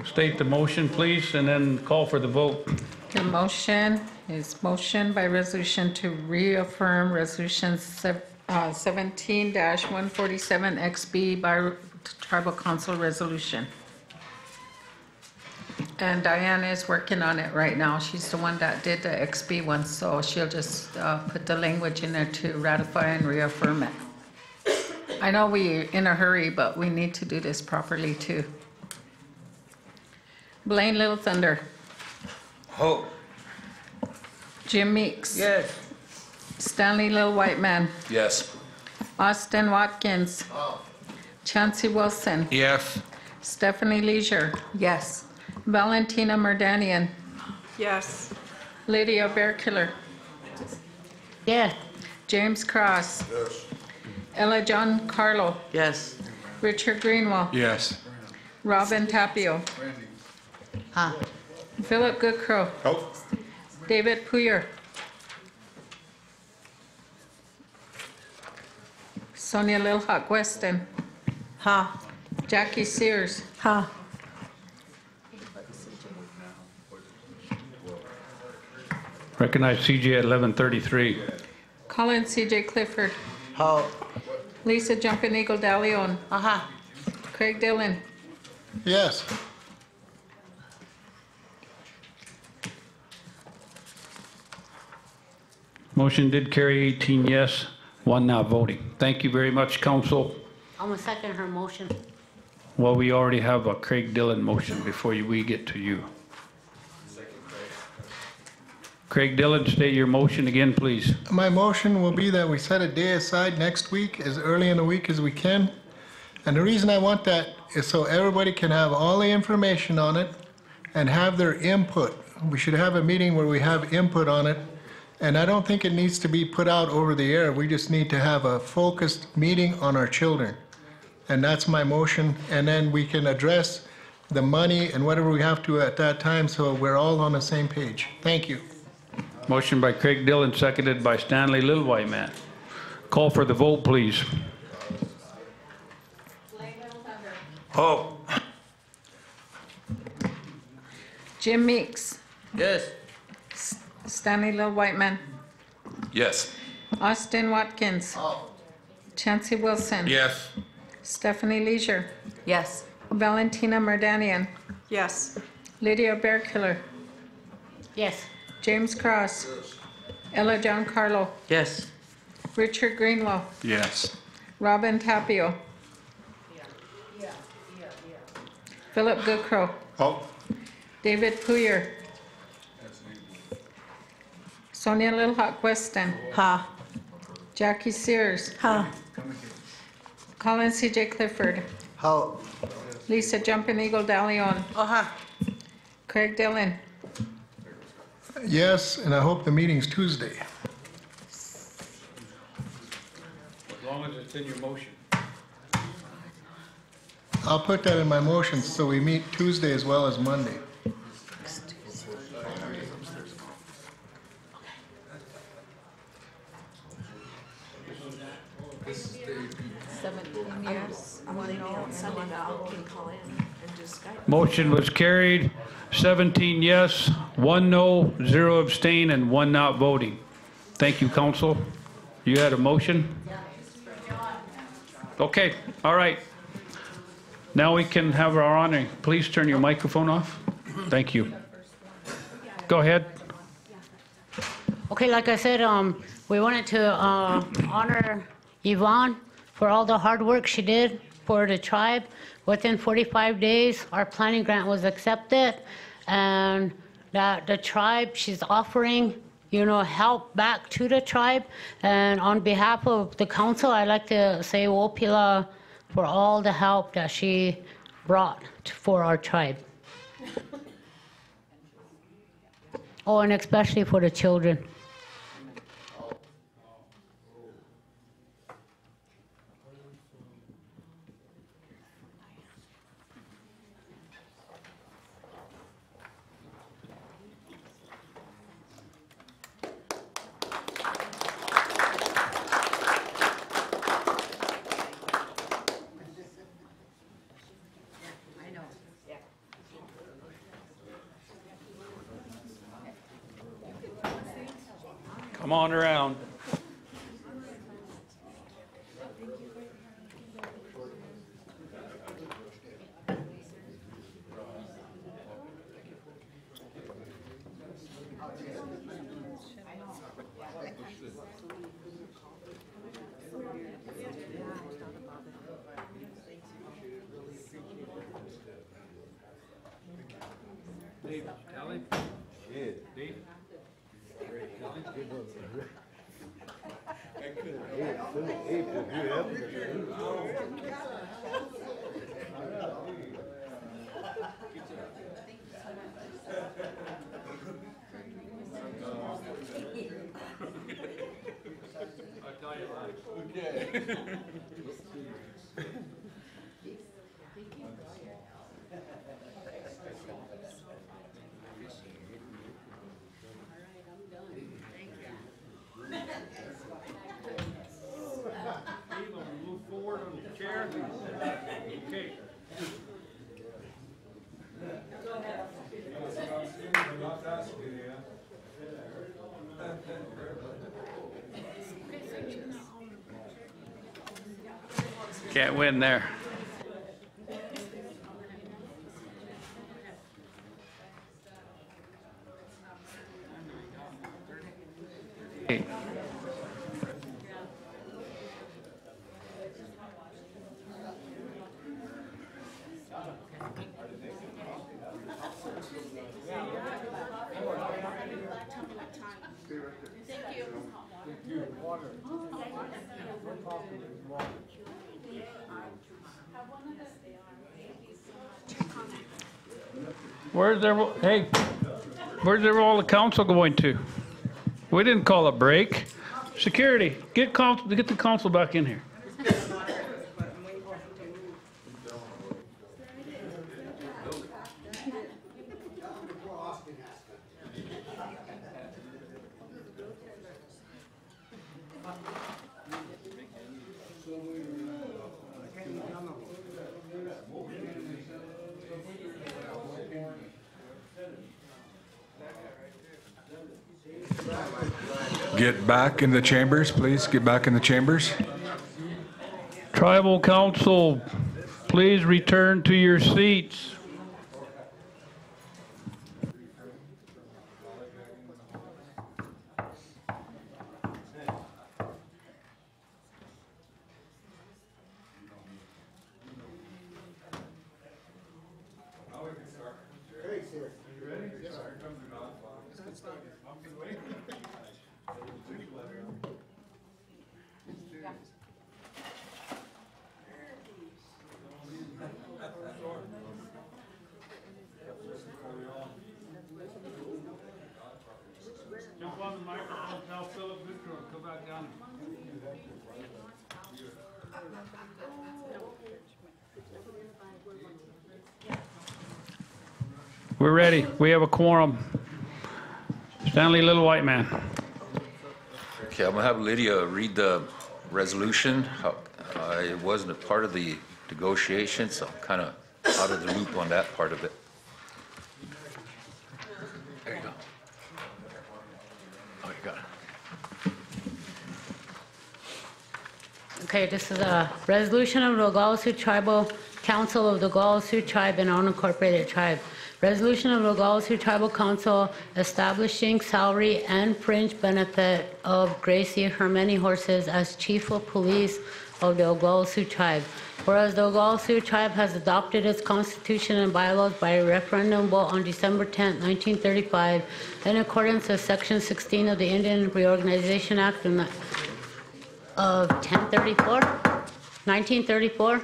State the motion, please, and then call for the vote. The motion is motion by resolution to reaffirm resolution 17-147 XB by tribal council resolution. And Diane is working on it right now. She's the one that did the XB one, so she'll just put the language in there to ratify and reaffirm it. I know we're in a hurry, but we need to do this properly too. Blaine Little Thunder. Ho. Jim Meeks. Yes. Stanley Little White Man. Yes. Austin Watkins. Chancey Wilson. Yes. Stephanie Leisure. Yes. Valentina Merdanian. Yes. Lydia Bearkiller. Yes. James Cross. Yes. Ella John Carlo. Yes. Richard Greenwell. Yes. Robin Tapio. Philip Goodcrow. Oh. David Puyer. Sonia Lilhawk Weston. Ha. Jackie Sears. Ha. Recognize CJ at 11:33. Colin C.J. Clifford. Ho. Lisa Jumping Eagle DeLeon. Aha. Craig Dillon. Yes. Motion did carry 18 yes, 1 not voting. Thank you very much, council. I'm gonna second her motion. Well, we already have a Craig Dillon motion before we get to you. Craig Dillon, state your motion again, please. My motion will be that we set a day aside next week, as early in the week as we can. And the reason I want that is so everybody can have all the information on it and have their input. We should have a meeting where we have input on it. And I don't think it needs to be put out over the air. We just need to have a focused meeting on our children. And that's my motion. And then we can address the money and whatever we have to at that time, so we're all on the same page. Thank you. Motion by Craig Dillon, seconded by Stanley Little White Man. Call for the vote, please. Hope. Jim Meeks, Yes. Stanley Little White Man, Yes. Austin Watkins, Chancey Wilson, Yes. Stephanie Leisure, Yes. Valentina Merdanian, Yes. Lydia Bearkiller, Yes. James Cross, Ella Giancarlo, Yes. Richard Greenlaw, Yes. Robin Tapio, Philip Goodcrow, Oh. David Puyer, Sonia Little Hawk Weston, Ha. Jackie Sears, Ha. Colin C.J. Clifford, Hope. Lisa Jumping Eagle DeLeon, Uh-huh. Craig Dillon, Yes, and I hope the meeting's Tuesday. As long as it's in your motion. I'll put that in my motion, so we meet Tuesday as well as Monday. Motion was carried, 17 yes, 1 no, 0 abstain, and 1 not voting. Thank you, council. You had a motion? Okay, all right. Now we can have our honoring. Please turn your microphone off. Thank you. Go ahead. Okay, like I said, we wanted to honor Yvonne for all the hard work she did for the tribe. Within 45 days, our planning grant was accepted, and that the tribe, she's offering, you know, help back to the tribe. And on behalf of the council, I'd like to say Wopila for all the help that she brought for our tribe. Oh, and especially for the children. Come on around. Dave, Kelly? Dave? Move forward on the chair. Okay. Can't win there. Hey. Where's all the council going to? We didn't call a break. Security, get the council back in here. Get back in the chambers, please. Get back in the chambers. Tribal Council, please return to your seats. Jump on the microphone, tell Philip Vitro to come back down. We're ready. We have a quorum. Stanley Little White Man. Okay, I'm gonna have Lydia read the resolution. I wasn't a part of the negotiations, so I'm kind of out of the loop on that part of it. There you go. Oh, you got it. Okay, this is a resolution of the Oglala Sioux Tribal Council of the Oglala Sioux Tribe and unincorporated tribe. Resolution of the Oglala Sioux Tribal Council establishing salary and fringe benefit of Gracie Hermeni Horses as Chief of Police of the Oglala Sioux Tribe. Whereas the Oglala Sioux Tribe has adopted its constitution and bylaws by a referendum vote on December 10, 1935, in accordance with Section 16 of the Indian Reorganization Act of 1934,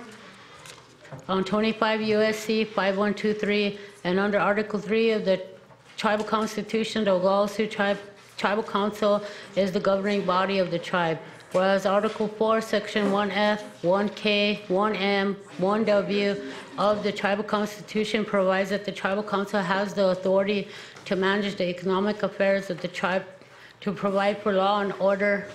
on 25 USC 5123, and under Article 3 of the Tribal Constitution, the Oglala Sioux Tribal Council is the governing body of the tribe. Whereas Article 4, Section 1F, 1K, 1M, 1W of the Tribal Constitution provides that the Tribal Council has the authority to manage the economic affairs of the tribe, to provide for law and order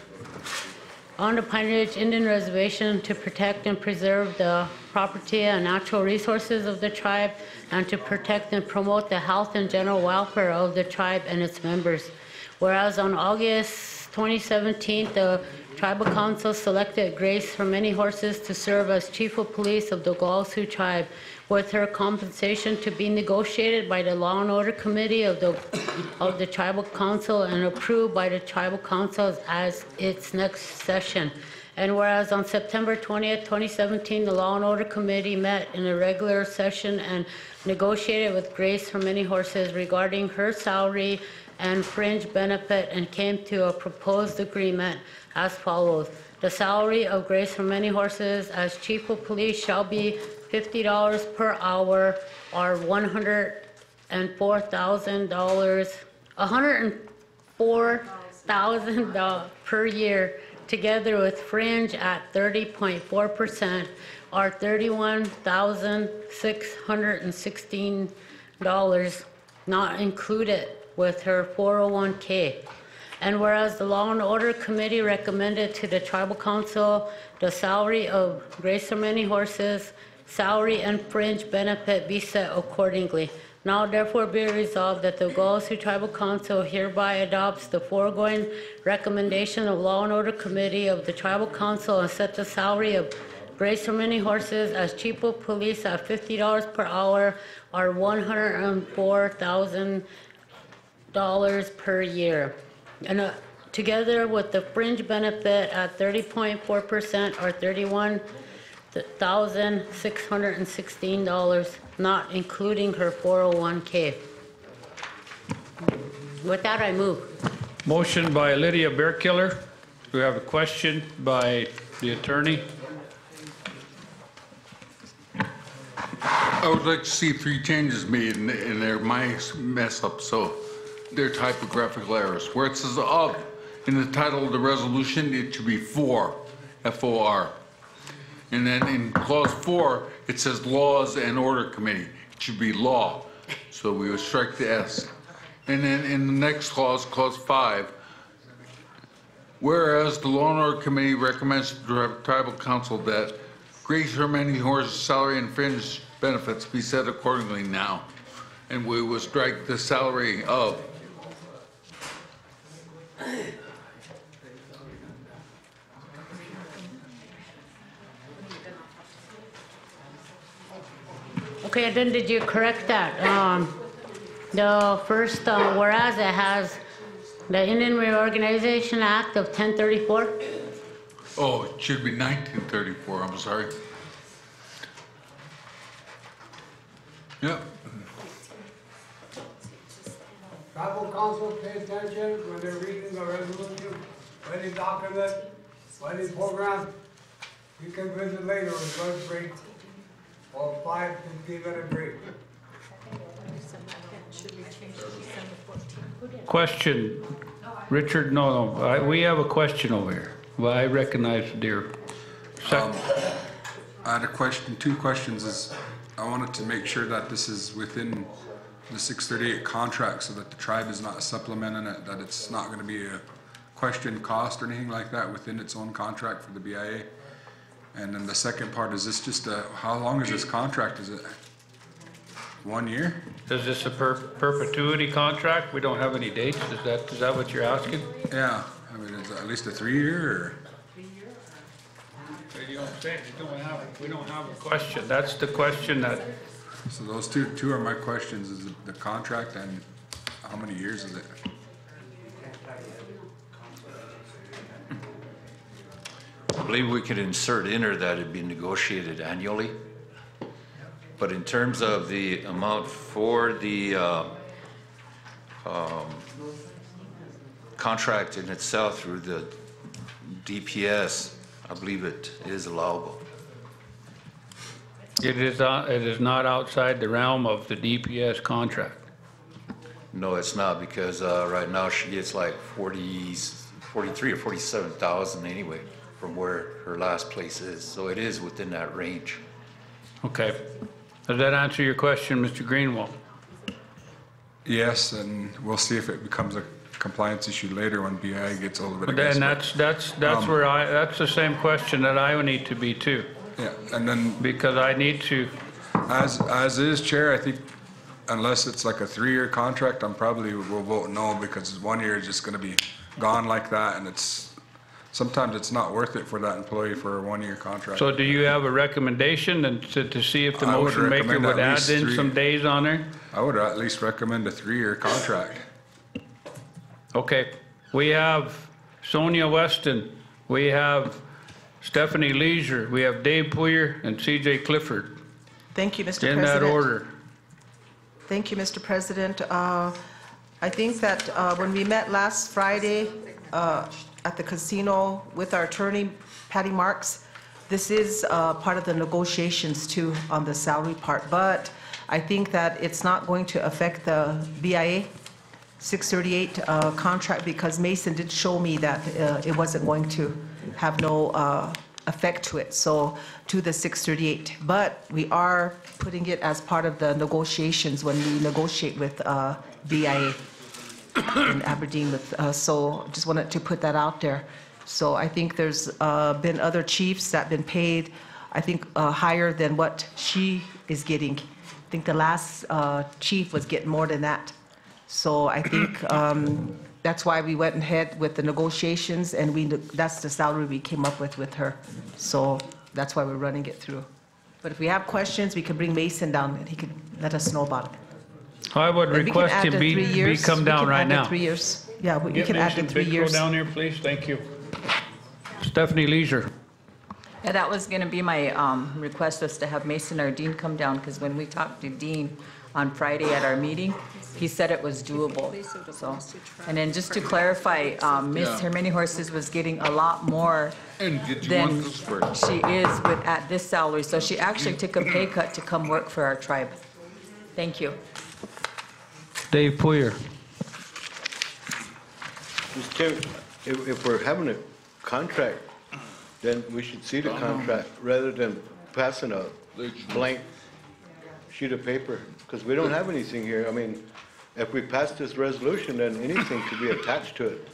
on the Pine Ridge Indian Reservation, to protect and preserve the property and natural resources of the tribe, and to protect and promote the health and general welfare of the tribe and its members. Whereas on August 2017, the Tribal Council selected Grace Hermeni Horses to serve as Chief of Police of the Oglala Sioux Tribe, with her compensation to be negotiated by the Law and Order Committee of the Tribal Council and approved by the Tribal Council as its next session. And whereas on September 20th, 2017, the Law and Order Committee met in a regular session and negotiated with Grace Hermeni Horses regarding her salary and fringe benefit, and came to a proposed agreement as follows. The salary of Grace Hermeni Horses as Chief of Police shall be $50 per hour, or $104,000 per year, together with fringe at 30.4%, or $31,616, not included with her 401k. And whereas the Law and Order Committee recommended to the Tribal Council the salary of Grace Hermeni Horses, salary and fringe benefit be set accordingly. Now therefore be resolved that the Oglala Sioux Tribal Council hereby adopts the foregoing recommendation of Law and Order Committee of the Tribal Council and set the salary of Grace Hermeni Horses as Chief of Police at $50 per hour, or $104,000 per year. And together with the fringe benefit at 30.4%, or $31,616, not including her 401k. With that, I move. Motion by Lydia Bearkiller. We have a question by the attorney. I would like to see 3 changes made, and they're my mess up, so they're typographical errors. Where it says "of" in the title of the resolution, it should be "for," F-O-R. And then in clause 4, it says "Laws and Order Committee." It should be "law," so we would strike the S. And then in the next clause, clause 5, Whereas the Law and Order Committee recommends to the Tribal Council that Grace Hermanni-Horse's salary and fringe benefits be set accordingly now. And we will strike the salary of. Okay, then did you correct that? The first, whereas it has the Indian Reorganization Act of 1034. Oh, it should be 1934, I'm sorry. Yep. Tribal council pay attention when they're reading the resolution, any document, any program. You can visit later with lunch break or 5-15-minute break. Question, Richard, no, we have a question over here. Well, I recognize the dear. I had a question, two questions is, I wanted to make sure that this is within the 638 contract so that the tribe is not supplementing it, that it's not gonna be a question cost or anything like that within its own contract for the BIA. And then the second part, is this just how long is this contract? Is it 1 year? Is this a perpetuity contract? We don't have any dates. Is that what you're asking? Yeah, I mean, is it at least a 3-year or? We don't have a question. That's the question that. So those two are my questions, is the contract and how many years is it? I believe we could insert in there that it'd be negotiated annually. But in terms of the amount for the contract in itself through the DPS, I believe it is allowable. It is not outside the realm of the DPS contract. No, it's not, because right now she gets like 43 or 47,000 anyway from where her last place is. So it is within that range. Okay. Does that answer your question, Mr. Greenwald? Yes, and we'll see if it becomes a compliance issue later when BI gets hold of it. And that's where that's the same question that I would need to be too. Yeah, and then because I need to. As is, Chair, I think unless it's like a 3-year contract, I'm probably will vote no, because 1 year is just going to be gone like that, and sometimes it's not worth it for that employee for a 1-year contract. So do you have a recommendation and to see if the motion maker would add in some days on there? I would at least recommend a 3-year contract. Okay, we have Sonia Weston, we have Stephanie Leisure, we have Dave Poyer and CJ Clifford. Thank you, Mr. President. In that order. Thank you, Mr. President. I think that when we met last Friday at the casino with our attorney, Patty Marks, this is part of the negotiations too on the salary part, but I think that it's not going to affect the BIA 638 contract, because Mason did show me that it wasn't going to have no effect to it, so to the 638. But we are putting it as part of the negotiations when we negotiate with BIA in Aberdeen. So just wanted to put that out there. So I think there's been other chiefs that have been paid, I think, higher than what she is getting. I think the last chief was getting more than that. So I think that's why we went ahead with the negotiations, and that's the salary we came up with her. So that's why we're running it through. But if we have questions, we can bring Mason down and he can let us know about it. I would request him be come down right now. 3 years. Yeah, you can add the 3 years. Go down here, please. Thank you. Stephanie Leisure. Yeah, that was going to be my request, was to have Mason or Dean come down, because when we talked to Dean on Friday at our meeting, he said it was doable. So, and then just to clarify, Miss Hermanni-Horses was getting a lot more than she is at this salary. So she actually took a pay cut to come work for our tribe. Thank you. Dave Poyer. Mr. Chairman, if we're having a contract, then we should see the contract rather than passing a blank sheet of paper, because we don't have anything here. I mean, if we pass this resolution, then anything could be attached to it.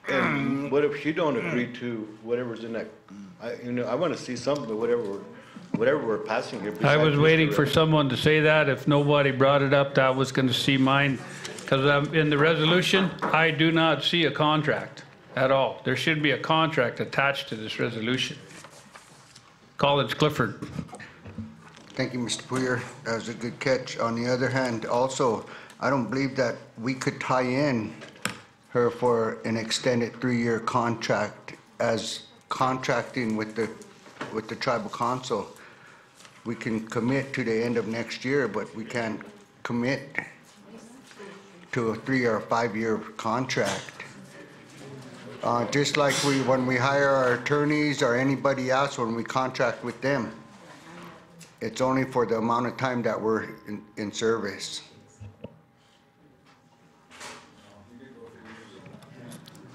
And what if she don't agree to whatever's in that? I want to see something of whatever we're passing here. I was besides waiting just for someone to say that. If nobody brought it up, that was going to see mine. Because in the resolution, I do not see a contract at all. There should be a contract attached to this resolution. Collins Clifford. Thank you, Mr. Poyer. That was a good catch. On the other hand, also, I don't believe that we could tie in her for an extended 3-year contract as contracting with the tribal council. We can commit to the end of next year, but we can't commit to a 3 or 5 year contract. Just like when we hire our attorneys or anybody else, when we contract with them, it's only for the amount of time that we're in service.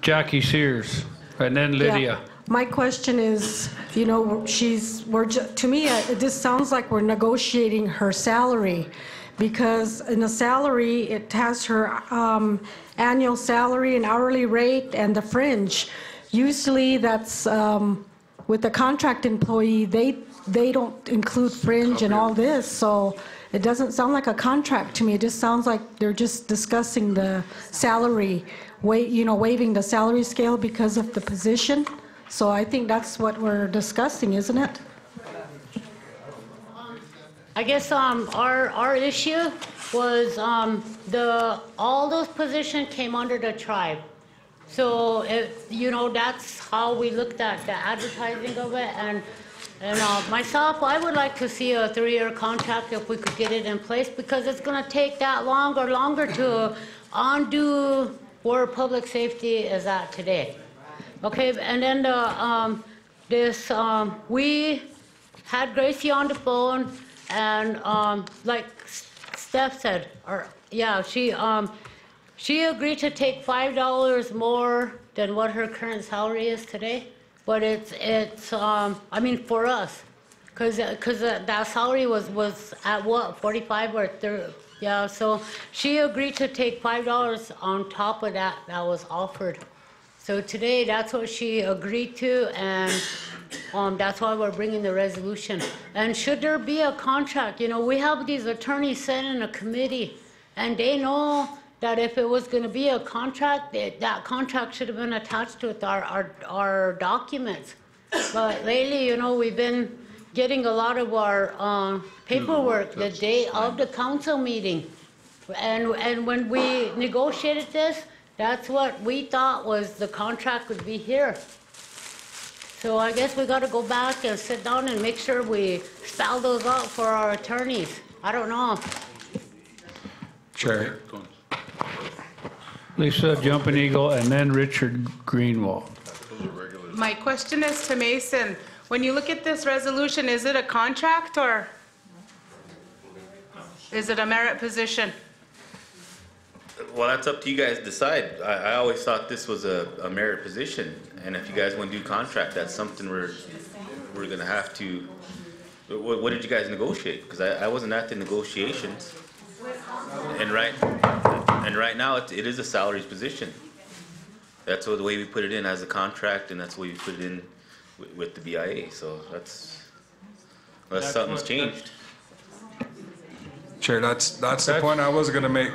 Jackie Sears, and then Lydia. Yeah. My question is, you know, to me, this sounds like we're negotiating her salary, because in the salary, it has her annual salary and hourly rate and the fringe. Usually that's, with the contract employee, they don't include fringe and all this, so it doesn't sound like a contract to me. It just sounds like they're just discussing the salary, waiving the salary scale because of the position. So I think that's what we're discussing, isn't it? I guess our issue was all those positions came under the tribe. So that's how we looked at the advertising of it. And myself, I would like to see a 3-year contract if we could get it in place, because it's going to take that longer to undo where public safety is at today. Okay, and then we had Gracie on the phone, and like Steph said, she agreed to take $5 more than what her current salary is today. But it's I mean, for us, because that salary was at what, 45 or 30? Yeah, so she agreed to take $5 on top of that was offered. So today, that's what she agreed to, and that's why we're bringing the resolution. And should there be a contract, we have these attorneys sent in a committee, and they know that if it was going to be a contract, that contract should have been attached with our documents. But lately, we've been getting a lot of our paperwork the day of the council meeting. And when we negotiated this, that's what we thought was the contract would be here. So I guess we got to go back and sit down and make sure we spell those out for our attorneys. I don't know. Chair. Lisa Jumping Eagle, and then Richard Greenwald. My question is to Mason. When you look at this resolution, is it a contract or is it a merit position? Well, that's up to you guys to decide. I always thought this was a merit position, and if you guys want to do contract, that's something we're gonna have to. What did you guys negotiate? Because I wasn't at the negotiations, and right now it is a salaries position. That's the way we put it in as a contract, and that's the way we put it in with the BIA. So unless something's changed. Chair, that's the point I was gonna make.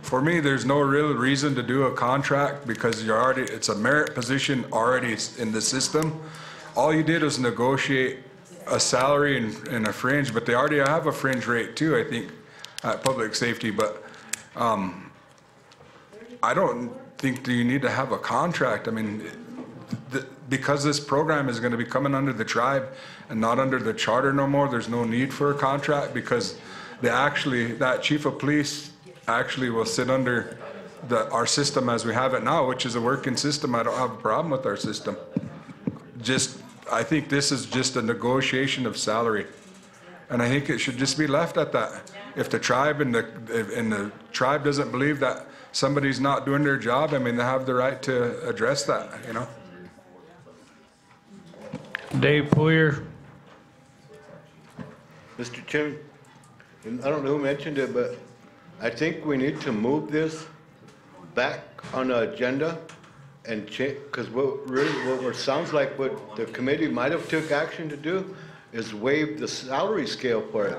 For me, there's no real reason to do a contract because it's a merit position already in the system. All you did was negotiate a salary and a fringe, but they already have a fringe rate too, I think, at public safety. But I don't think that you need to have a contract. I mean, because this program is going to be coming under the tribe and not under the charter no more, there's no need for a contract, because that chief of police actually will sit under our system as we have it now, which is a working system. I don't have a problem with our system. I think this is just a negotiation of salary, and I think it should just be left at that. If the tribe and the tribe doesn't believe that somebody's not doing their job, I mean, they have the right to address that, Dave Poyer. Mr. Chairman, I don't know who mentioned it, but I think we need to move this back on the agenda and because what sounds like what the committee might have took action to do is waive the salary scale for it.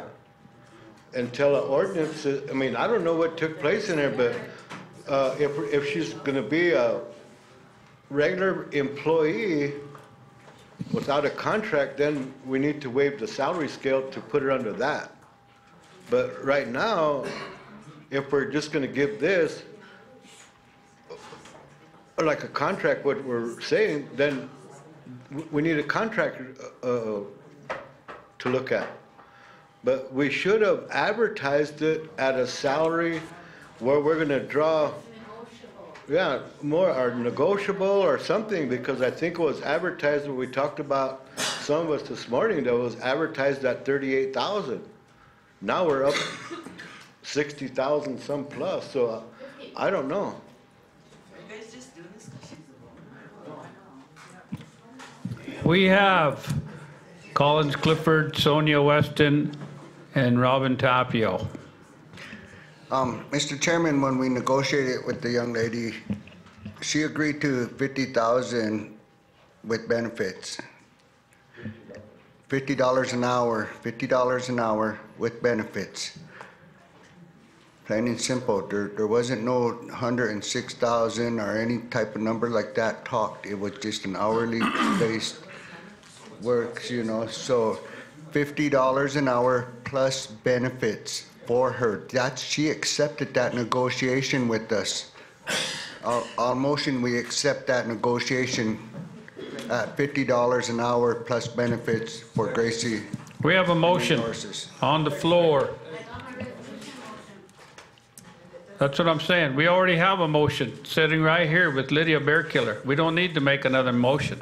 Until an ordinance, I mean, I don't know what took place in there, but if she's gonna be a regular employee without a contract, then we need to waive the salary scale to put her under that. But right now, if we're just gonna give this, like a contract, what we're saying, then we need a contract to look at. But we should have advertised it at a salary where we're gonna draw, yeah, more, or negotiable or something, because I think it was advertised, when we talked about, some of us this morning, that was advertised at 38,000. Now we're up 60,000 some plus, so I don't know. We have Collins Clifford, Sonia Weston, and Robin Tapio. Mr. Chairman, when we negotiated with the young lady, she agreed to 50,000 with benefits. $50 an hour with benefits. Plain and simple. There wasn't no 106,000 or any type of number like that talked. It was just an hourly based works, you know. So $50 an hour plus benefits for her. She accepted that negotiation with us. I'll motion we accept that negotiation at $50 an hour plus benefits for Gracie. We have a motion on the floor. That's what I'm saying. We already have a motion sitting right here with Lydia Bearkiller. We don't need to make another motion.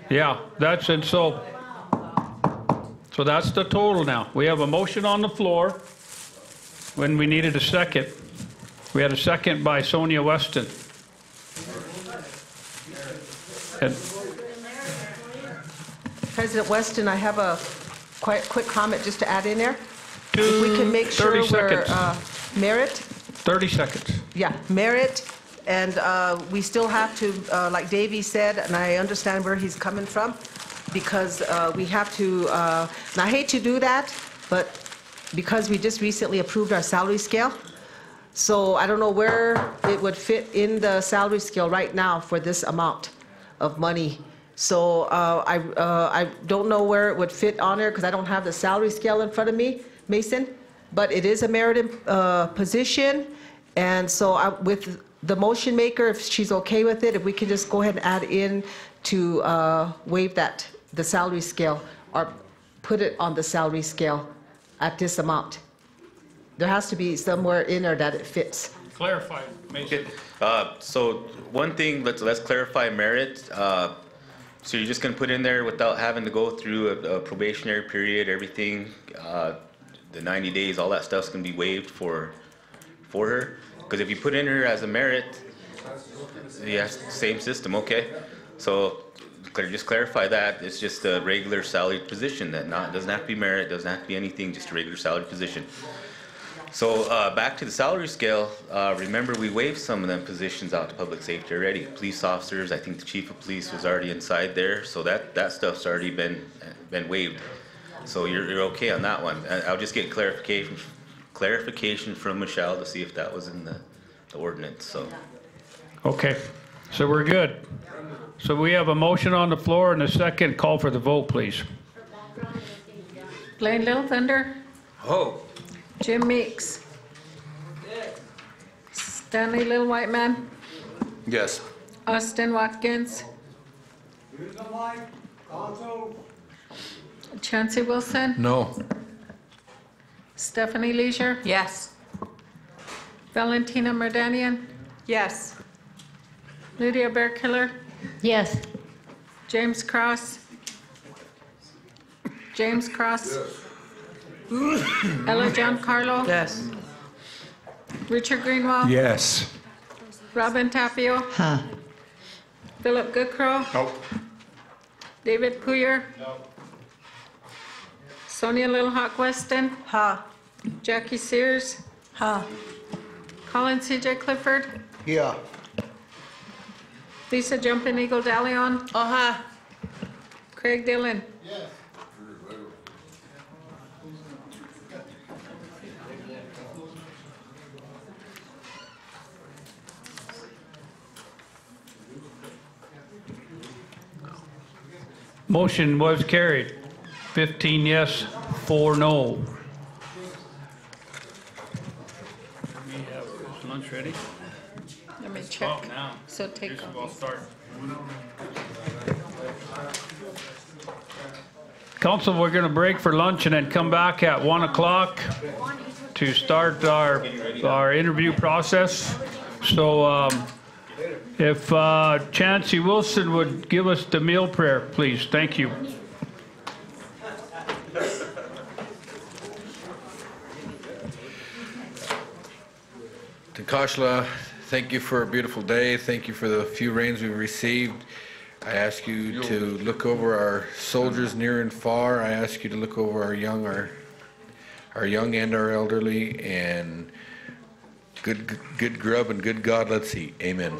Yeah, that's it. So that's the total now. We have a motion on the floor when we needed a second. We had a second by Sonia Weston. And President Weston, I have a quite quick comment just to add in there. If we can make sure we're merit. 30 seconds. Yeah, merit, and we still have to, like Davey said, and I understand where he's coming from, because we have to, and I hate to do that, but because we just recently approved our salary scale, so I don't know where it would fit in the salary scale right now for this amount of money. So I don't know where it would fit on there, because I don't have the salary scale in front of me, Mason, but it is a merited position, and so with the motion maker, if she's okay with it, if we can just go ahead and add in to waive that, the salary scale, or put it on the salary scale at this amount. There has to be somewhere in there that it fits. Clarify, Mason. So one thing, let's clarify merit. So you're just gonna put in there without having to go through a probationary period, everything, the 90 days, all that stuff's gonna be waived for her? Because if you put in her as a merit, yeah, same system, okay. So just clarify that, it's just a regular salaried position, that doesn't have to be merit, doesn't have to be anything, just a regular salaried position. So back to the salary scale, remember we waived some of them positions out to public safety already. Police officers, I think the chief of police was already inside there, so that stuff's already been waived. So you're okay on that one. I'll just get clarification from Michelle to see if that was in the ordinance. So. Okay, so we're good. So we have a motion on the floor and a second. Call for the vote, please. Blaine Little Thunder. Oh. Jim Meeks. Stanley Little White Man. Yes. Austin Watkins. Chancey Wilson. No. Stephanie Leisure. Yes. Valentina Merdanian. Yes. Lydia Bearkiller. Yes. James Cross. James Cross. Ella Giancarlo. Yes. Richard Greenwald. Yes. Robin Tapio. Huh. Philip Goodcrow. Nope. David Puyer. No. Sonia Little Hawk Weston. Ha. Jackie Sears. Ha. Colin C.J. Clifford. Yeah. Lisa Jumping Eagle Dalion, Uh-huh. Craig Dillon. Motion was carried. 15 yes, 4 no. We have lunch ready? Let me check. Now. So take Just off. we'll start. Council, we're going to break for lunch and then come back at 1 o'clock to start our interview process. So if Chancey Wilson would give us the meal prayer, please. Thank you. Tenkashla, thank you for a beautiful day. Thank you for the few rains we've received. I ask you to look over our soldiers near and far. I ask you to look over our young and our elderly, and good grub and good God, let's eat. Amen.